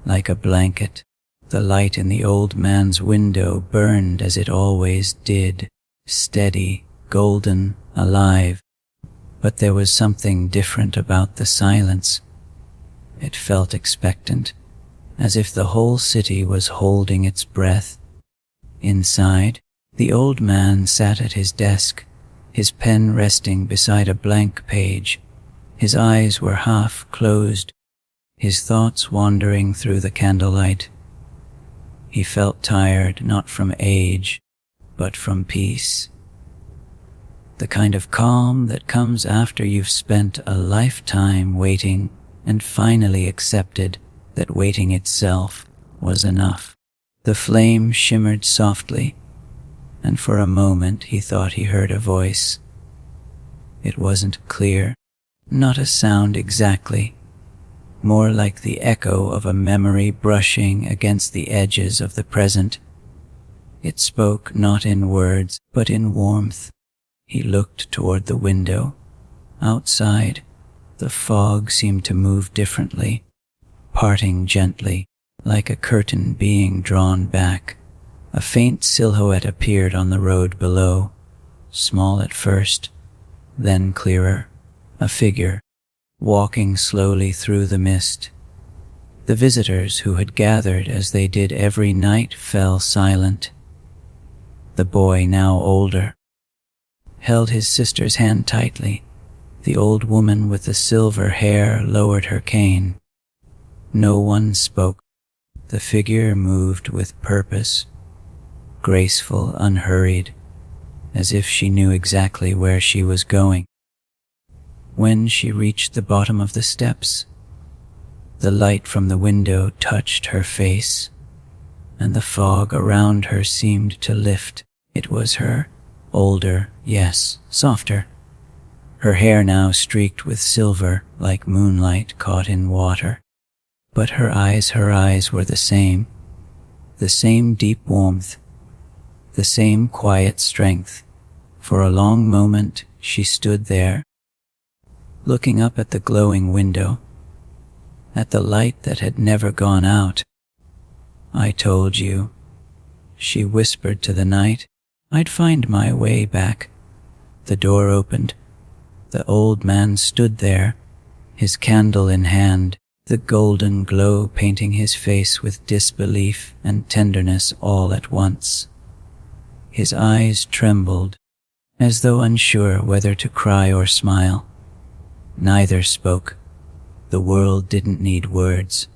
like a blanket. The light in the old man's window burned as it always did, steady, golden, alive. But there was something different about the silence. It felt expectant, as if the whole city was holding its breath. Inside, the old man sat at his desk, his pen resting beside a blank page. His eyes were half closed, his thoughts wandering through the candlelight. He felt tired, not from age, but from peace. The kind of calm that comes after you've spent a lifetime waiting and finally accepted that waiting itself was enough. The flame shimmered softly, and for a moment he thought he heard a voice. It wasn't clear, not a sound exactly, more like the echo of a memory brushing against the edges of the present. It spoke not in words, but in warmth. He looked toward the window. Outside, the fog seemed to move differently, parting gently, like a curtain being drawn back. A faint silhouette appeared on the road below, small at first, then clearer, a figure, walking slowly through the mist. The visitors who had gathered as they did every night fell silent. The boy, now older, held his sister's hand tightly. The old woman with the silver hair lowered her cane. No one spoke. The figure moved with purpose, graceful, unhurried, as if she knew exactly where she was going. When she reached the bottom of the steps, the light from the window touched her face, and the fog around her seemed to lift. It was her, older, yes, softer. Her hair now streaked with silver like moonlight caught in water. But her eyes were the same deep warmth, the same quiet strength. For a long moment she stood there, looking up at the glowing window, at the light that had never gone out. "I told you," she whispered to the night, "I'd find my way back." The door opened. The old man stood there, his candle in hand, the golden glow painting his face with disbelief and tenderness all at once. His eyes trembled, as though unsure whether to cry or smile. Neither spoke. The world didn't need words.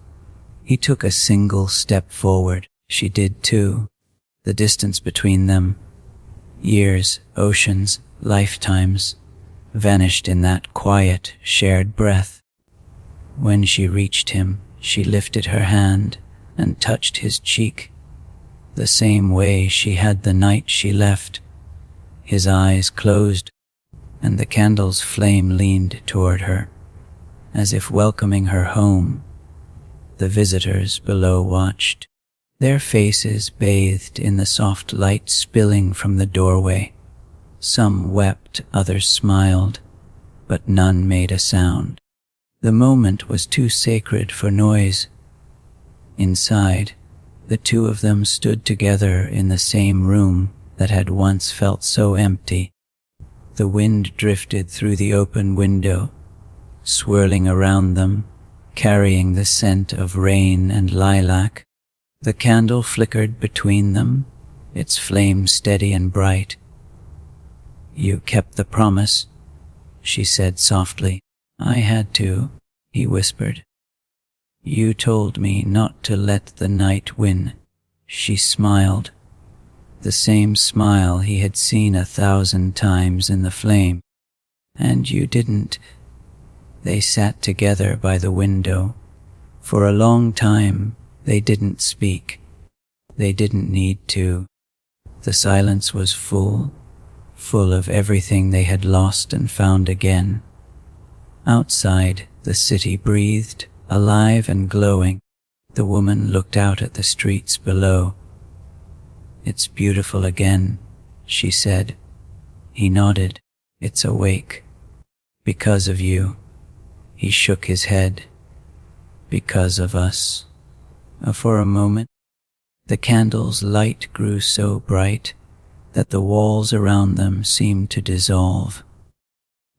He took a single step forward. She did too. The distance between them, years, oceans, lifetimes, vanished in that quiet, shared breath. When she reached him, she lifted her hand and touched his cheek, the same way she had the night she left. His eyes closed, and the candle's flame leaned toward her, as if welcoming her home. The visitors below watched, their faces bathed in the soft light spilling from the doorway. Some wept, others smiled, but none made a sound. The moment was too sacred for noise. Inside, the two of them stood together in the same room that had once felt so empty. The wind drifted through the open window, swirling around them, carrying the scent of rain and lilac. The candle flickered between them, its flame steady and bright. "You kept the promise," she said softly. "I had to," he whispered. "You told me not to let the night win." She smiled, the same smile he had seen 1,000 times in the flame. "And you didn't." They sat together by the window. For a long time, they didn't speak. They didn't need to. The silence was full of everything they had lost and found again. Outside, the city breathed, alive and glowing. The woman looked out at the streets below. "It's beautiful again," she said. He nodded. "It's awake. Because of you." He shook his head. "Because of us." For a moment, the candle's light grew so bright that the walls around them seemed to dissolve.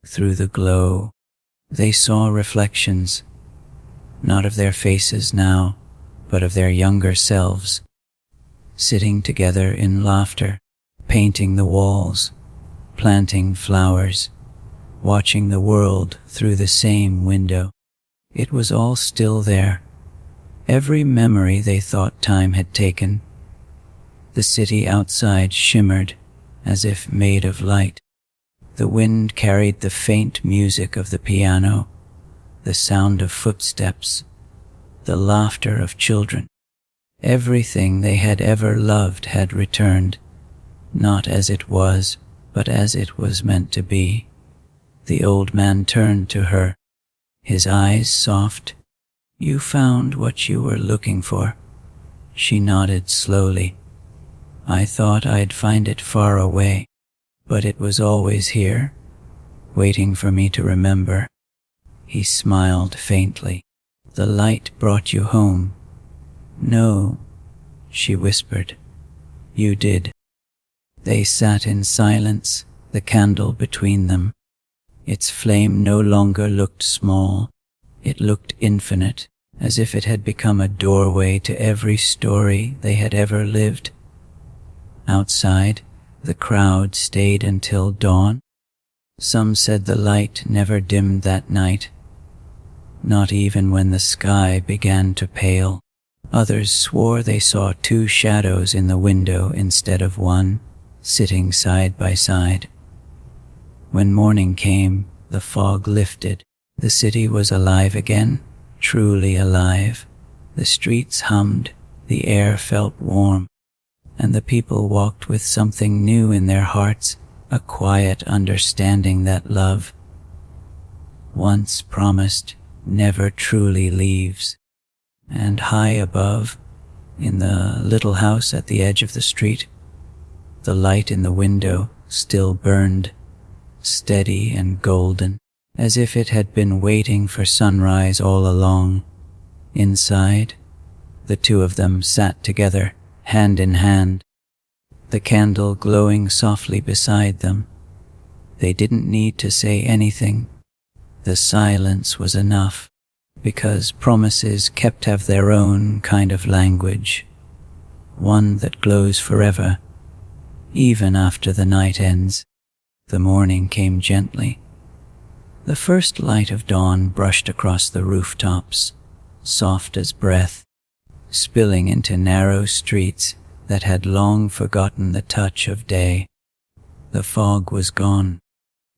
Through the glow, they saw reflections, not of their faces now, but of their younger selves, sitting together in laughter, painting the walls, planting flowers, watching the world through the same window. It was all still there, every memory they thought time had taken. The city outside shimmered as if made of light. The wind carried the faint music of the piano, the sound of footsteps, the laughter of children. Everything they had ever loved had returned, not as it was, but as it was meant to be. The old man turned to her, his eyes soft. "You found what you were looking for." She nodded slowly. "I thought I'd find it far away." but it was always here, waiting for me to remember. He smiled faintly. The light brought you home. No, she whispered. You did. They sat in silence, the candle between them. Its flame no longer looked small. It looked infinite, as if it had become a doorway to every story they had ever lived. Outside, the crowd stayed until dawn. Some said the light never dimmed that night, not even when the sky began to pale. Others swore they saw two shadows in the window instead of one, sitting side by side. When morning came, the fog lifted. The city was alive again, truly alive. The streets hummed, the air felt warm, and the people walked with something new in their hearts, a quiet understanding that love, once promised, never truly leaves. And high above, in the little house at the edge of the street, the light in the window still burned, steady and golden, as if it had been waiting for sunrise all along. Inside, the two of them sat together, hand in hand, the candle glowing softly beside them. They didn't need to say anything. The silence was enough, because promises have their own kind of language, one that glows forever, even after the night ends. The morning came gently. The first light of dawn brushed across the rooftops, soft as breath, spilling into narrow streets that had long forgotten the touch of day. The fog was gone,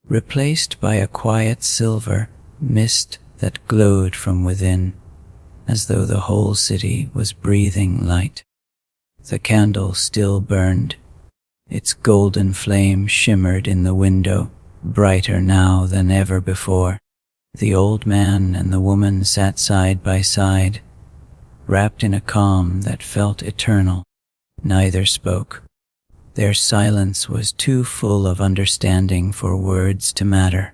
replaced by a quiet silver mist that glowed from within, as though the whole city was breathing light. The candle still burned. Its golden flame shimmered in the window, brighter now than ever before. The old man and the woman sat side by side, wrapped in a calm that felt eternal. Neither spoke. Their silence was too full of understanding for words to matter.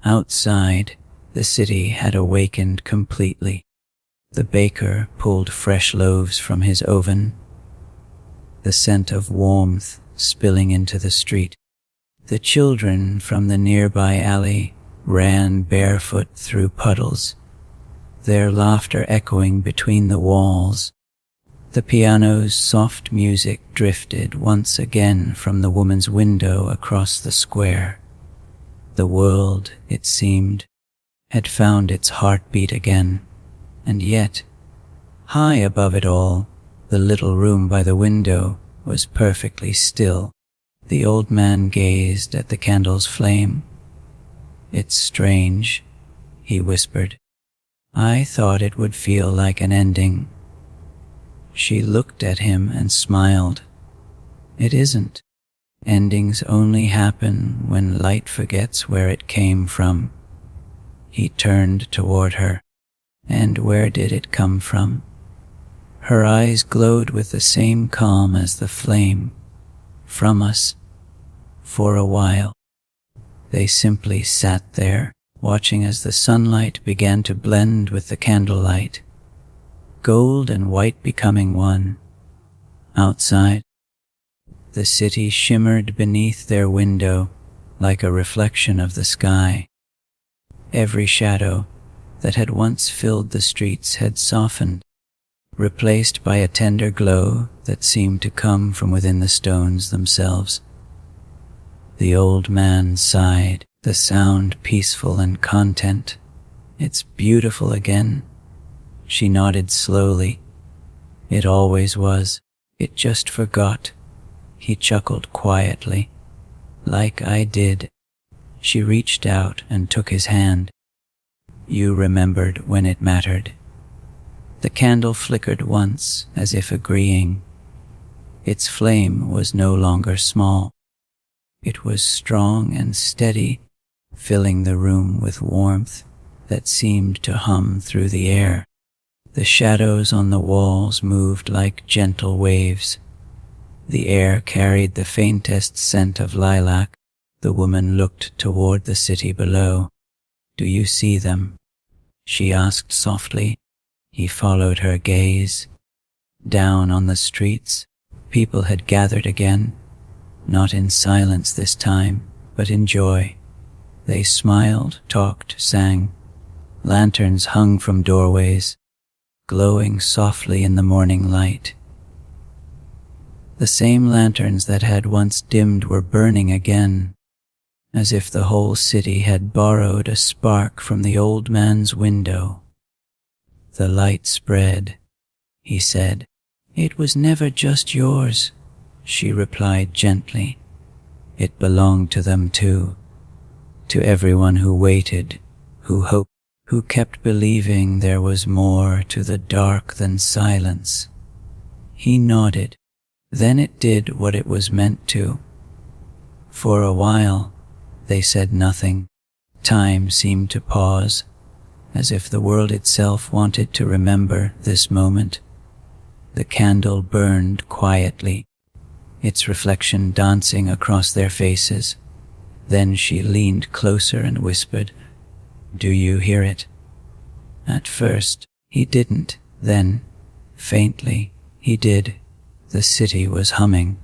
Outside, the city had awakened completely. The baker pulled fresh loaves from his oven, the scent of warmth spilling into the street. The children from the nearby alley ran barefoot through puddles, their laughter echoing between the walls. The piano's soft music drifted once again from the woman's window across the square. The world, it seemed, had found its heartbeat again, and yet, high above it all, the little room by the window was perfectly still. The old man gazed at the candle's flame. "It's strange," he whispered. "I thought it would feel like an ending." She looked at him and smiled. "It isn't. Endings only happen when light forgets where it came from." He turned toward her. "And where did it come from?" Her eyes glowed with the same calm as the flame. "From us." For a while, they simply sat there, watching as the sunlight began to blend with the candlelight, gold and white becoming one. Outside, the city shimmered beneath their window like a reflection of the sky. Every shadow that had once filled the streets had softened, replaced by a tender glow that seemed to come from within the stones themselves. The old man sighed, the sound peaceful and content. "It's beautiful again." She nodded slowly. "It always was. It just forgot." He chuckled quietly. "Like I did." She reached out and took his hand. "You remembered when it mattered." The candle flickered once, as if agreeing. Its flame was no longer small. It was strong and steady, filling the room with warmth that seemed to hum through the air. The shadows on the walls moved like gentle waves. The air carried the faintest scent of lilac. The woman looked toward the city below. "Do you see them?" she asked softly. He followed her gaze. Down on the streets, people had gathered again, not in silence this time, but in joy. They smiled, talked, sang. Lanterns hung from doorways, glowing softly in the morning light. The same lanterns that had once dimmed were burning again, as if the whole city had borrowed a spark from the old man's window. "The light spread," he said. "It was never just yours," she replied gently. "It belonged to them too, to everyone who waited, who hoped, who kept believing there was more to the dark than silence." He nodded. Then it did what it was meant to. For a while, they said nothing. Time seemed to pause, as if the world itself wanted to remember this moment. The candle burned quietly, its reflection dancing across their faces. Then she leaned closer and whispered, "Do you hear it?" At first, he didn't. Then, faintly, he did. The city was humming,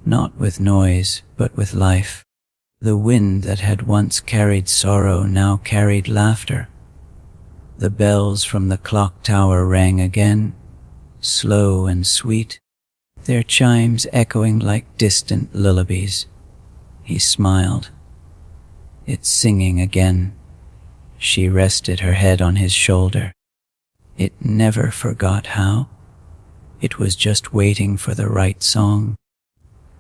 not with noise, but with life. The wind that had once carried sorrow now carried laughter. The bells from the clock tower rang again, slow and sweet, their chimes echoing like distant lullabies. He smiled. "It's singing again." She rested her head on his shoulder. It never forgot how. It was just waiting for the right song.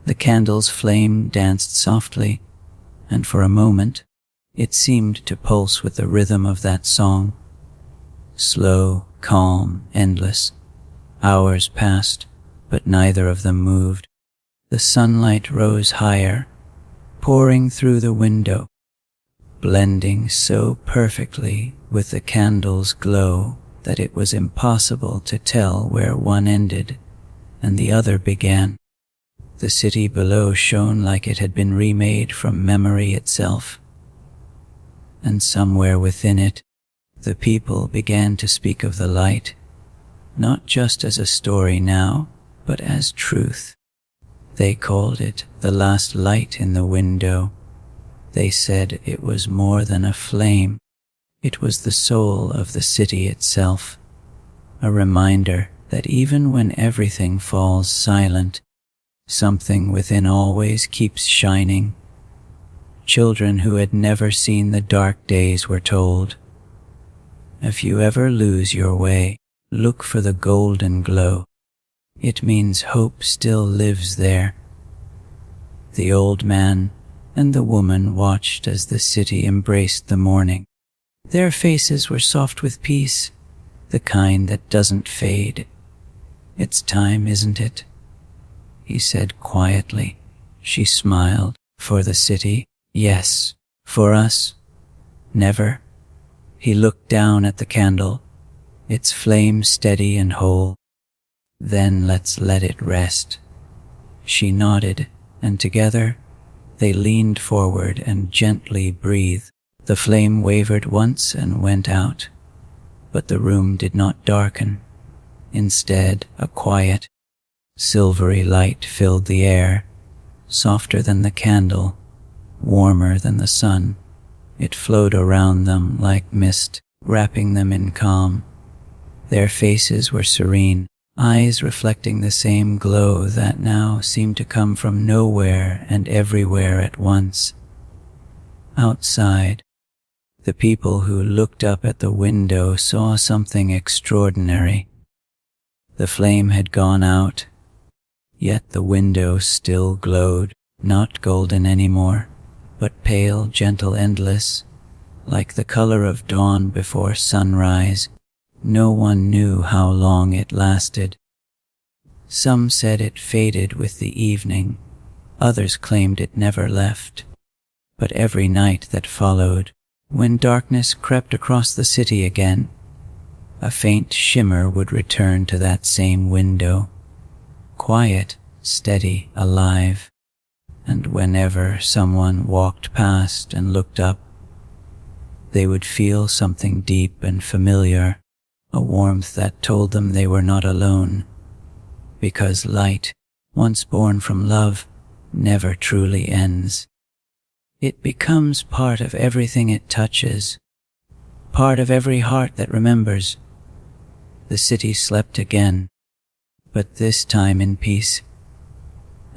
The candle's flame danced softly, and for a moment, it seemed to pulse with the rhythm of that song. Slow, calm, endless. Hours passed, but neither of them moved. The sunlight rose higher, pouring through the window, blending so perfectly with the candle's glow that it was impossible to tell where one ended and the other began. The city below shone like it had been remade from memory itself. And somewhere within it, the people began to speak of the light, not just as a story now, but as truth. They called it the last light in the window. They said it was more than a flame. It was the soul of the city itself, a reminder that even when everything falls silent, something within always keeps shining. Children who had never seen the dark days were told, "If you ever lose your way, look for the golden glow. It means hope still lives there." The old man and the woman watched as the city embraced the morning. Their faces were soft with peace, the kind that doesn't fade. "It's time, isn't it?" he said quietly. She smiled. "For the city, yes. For us, never." He looked down at the candle, its flame steady and whole. "Then let's let it rest." She nodded, and together they leaned forward and gently breathed. The flame wavered once and went out, but the room did not darken. Instead, a quiet, silvery light filled the air, softer than the candle, warmer than the sun. It flowed around them like mist, wrapping them in calm. Their faces were serene, eyes reflecting the same glow that now seemed to come from nowhere and everywhere at once. Outside, the people who looked up at the window saw something extraordinary. The flame had gone out, yet the window still glowed, not golden anymore, but pale, gentle, endless, like the color of dawn before sunrise. No one knew how long it lasted. Some said it faded with the evening, others claimed it never left. But every night that followed, when darkness crept across the city again, a faint shimmer would return to that same window. Quiet, steady, alive, and whenever someone walked past and looked up, they would feel something deep and familiar, a warmth that told them they were not alone, because light, once born from love, never truly ends. It becomes part of everything it touches, part of every heart that remembers. The city slept again, but this time in peace,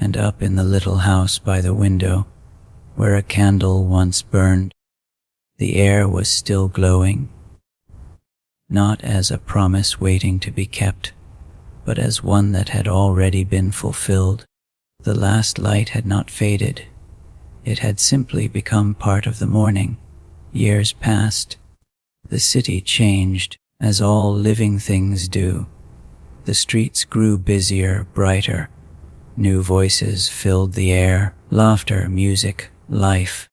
and up in the little house by the window, where a candle once burned, the air was still glowing, not as a promise waiting to be kept, but as one that had already been fulfilled. The last light had not faded. It had simply become part of the morning. Years passed. The city changed, as all living things do. The streets grew busier, brighter. New voices filled the air, laughter, music, life.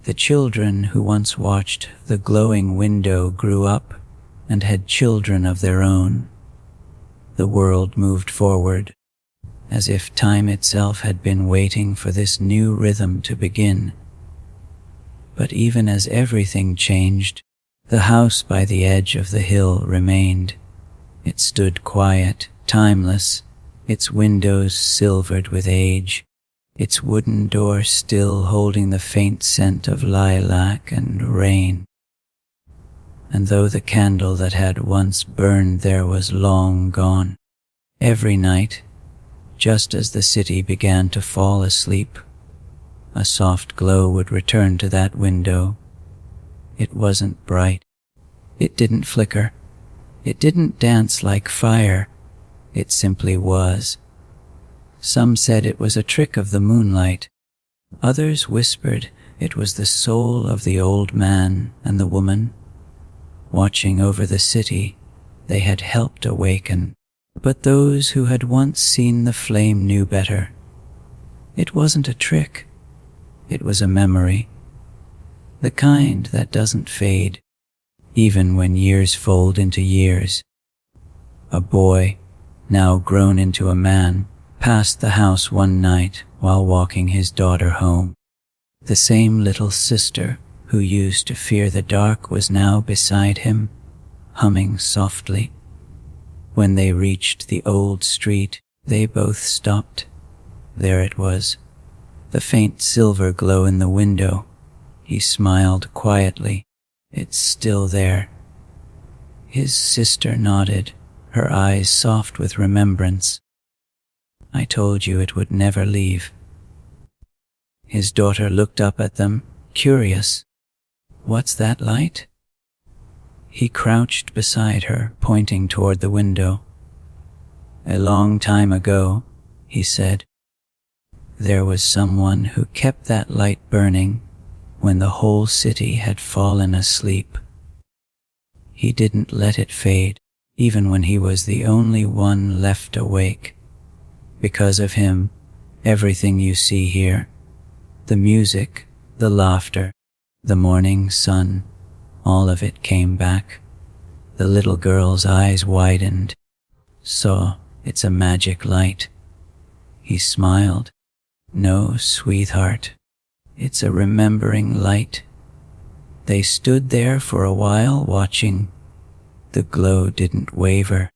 The children who once watched the glowing window grew up and had children of their own. The world moved forward, as if time itself had been waiting for this new rhythm to begin. But even as everything changed, the house by the edge of the hill remained. It stood quiet, timeless, its windows silvered with age, its wooden door still holding the faint scent of lilac and rain. And though the candle that had once burned there was long gone, every night, just as the city began to fall asleep, a soft glow would return to that window. It wasn't bright. It didn't flicker. It didn't dance like fire. It simply was. Some said it was a trick of the moonlight. Others whispered it was the soul of the old man and the woman. Watching over the city, they had helped awaken. But those who had once seen the flame knew better. It wasn't a trick. It was a memory. The kind that doesn't fade, even when years fold into years. A boy, now grown into a man, passed the house one night while walking his daughter home. The same little sister who used to fear the dark was now beside him, humming softly. When they reached the old street, they both stopped. There it was, the faint silver glow in the window. He smiled quietly. It's still there. His sister nodded, her eyes soft with remembrance. I told you it would never leave. His daughter looked up at them, curious. What's that light? He crouched beside her, pointing toward the window. A long time ago, he said, there was someone who kept that light burning when the whole city had fallen asleep. He didn't let it fade, even when he was the only one left awake. Because of him, everything you see here, the music, the laughter, the morning sun, all of it came back. The little girl's eyes widened. Saw, it's a magic light. He smiled. No, sweetheart, it's a remembering light. They stood there for a while watching. The glow didn't waver.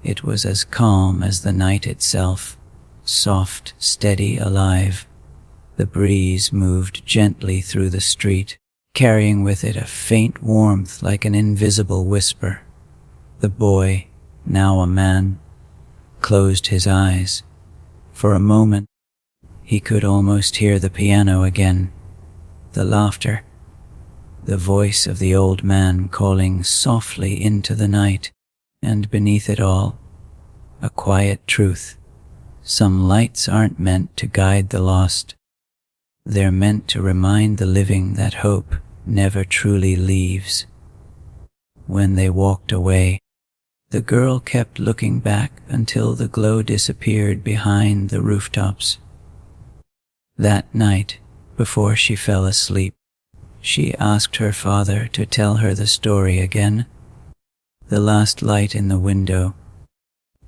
It was as calm as the night itself, soft, steady, alive. The breeze moved gently through the street, carrying with it a faint warmth like an invisible whisper. The boy, now a man, closed his eyes. For a moment, he could almost hear the piano again, the laughter, the voice of the old man calling softly into the night, and beneath it all, a quiet truth. Some lights aren't meant to guide the lost. They're meant to remind the living that hope never truly leaves. When they walked away, the girl kept looking back until the glow disappeared behind the rooftops. That night, before she fell asleep, she asked her father to tell her the story again. The last light in the window.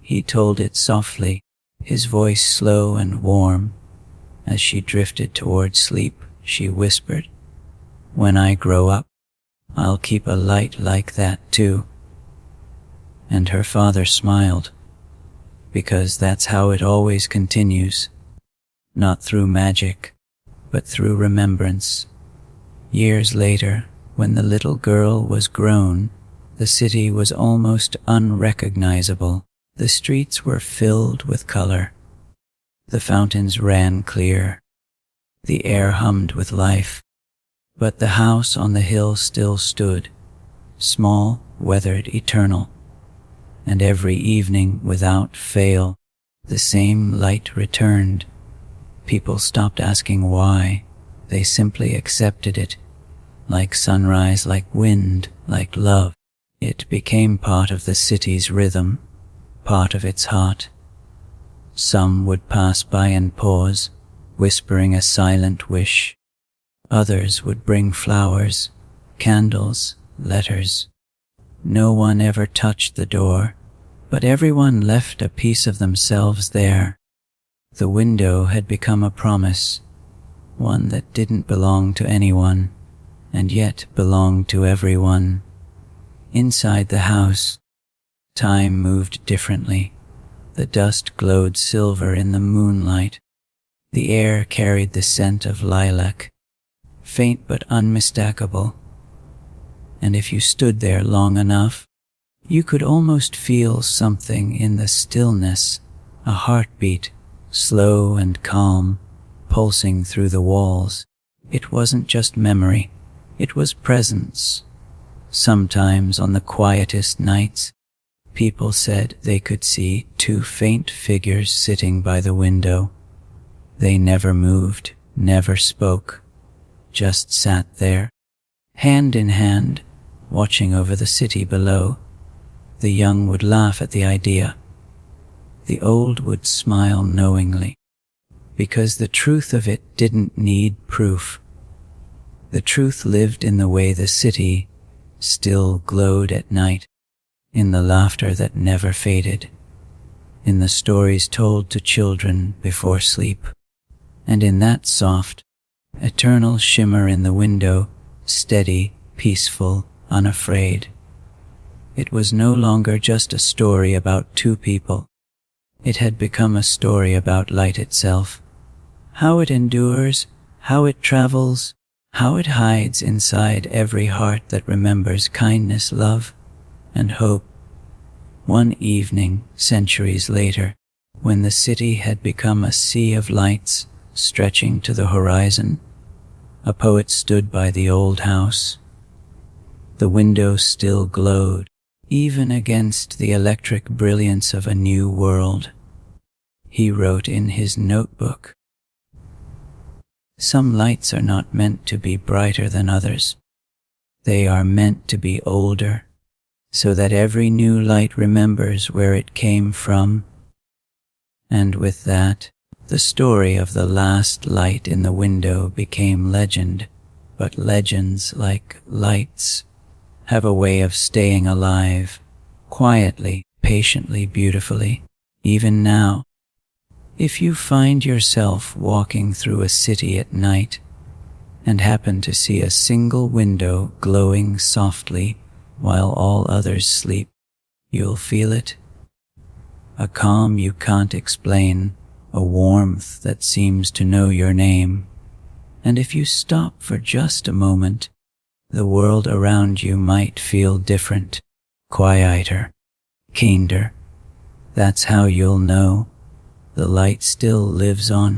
He told it softly, His voice slow and warm. As she drifted toward sleep, she whispered, "When I grow up, I'll keep a light like that too." And her father smiled, because that's how it always continues, not through magic, but through remembrance. Years later, when the little girl was grown, the city was almost unrecognizable. The streets were filled with color. The fountains ran clear. The air hummed with life. But the house on the hill still stood, small, weathered, eternal. And every evening, without fail, the same light returned. People stopped asking why. They simply accepted it. Like sunrise, like wind, like love. It became part of the city's rhythm, part of its heart. Some would pass by and pause, whispering a silent wish. Others would bring flowers, candles, letters. No one ever touched the door, but everyone left a piece of themselves there. The window had become a promise, one that didn't belong to anyone, and yet belonged to everyone. Inside the house, time moved differently. The dust glowed silver in the moonlight. The air carried the scent of lilac, faint but unmistakable. And if you stood there long enough, you could almost feel something in the stillness, a heartbeat, slow and calm, pulsing through the walls. It wasn't just memory, it was presence. Sometimes on the quietest nights, people said they could see two faint figures sitting by the window. They never moved, never spoke, just sat there, hand in hand, watching over the city below. The young would laugh at the idea. The old would smile knowingly, because the truth of it didn't need proof. The truth lived in the way the city still glowed at night, in the laughter that never faded, in the stories told to children before sleep, and in that soft, eternal shimmer in the window, steady, peaceful, unafraid. It was no longer just a story about two people. It had become a story about light itself, how it endures, how it travels, how it hides inside every heart that remembers kindness, love, and hope. One evening, centuries later, when the city had become a sea of lights stretching to the horizon, a poet stood by the old house. The window still glowed, even against the electric brilliance of a new world. He wrote in his notebook, "Some lights are not meant to be brighter than others. They are meant to be older, so that every new light remembers where it came from." And with that, the story of the last light in the window became legend. But legends, like lights, have a way of staying alive, quietly, patiently, beautifully. Even now, if you find yourself walking through a city at night and happen to see a single window glowing softly while all others sleep, you'll feel it. A calm you can't explain, a warmth that seems to know your name. And if you stop for just a moment, the world around you might feel different, quieter, kinder. That's how you'll know the light still lives on.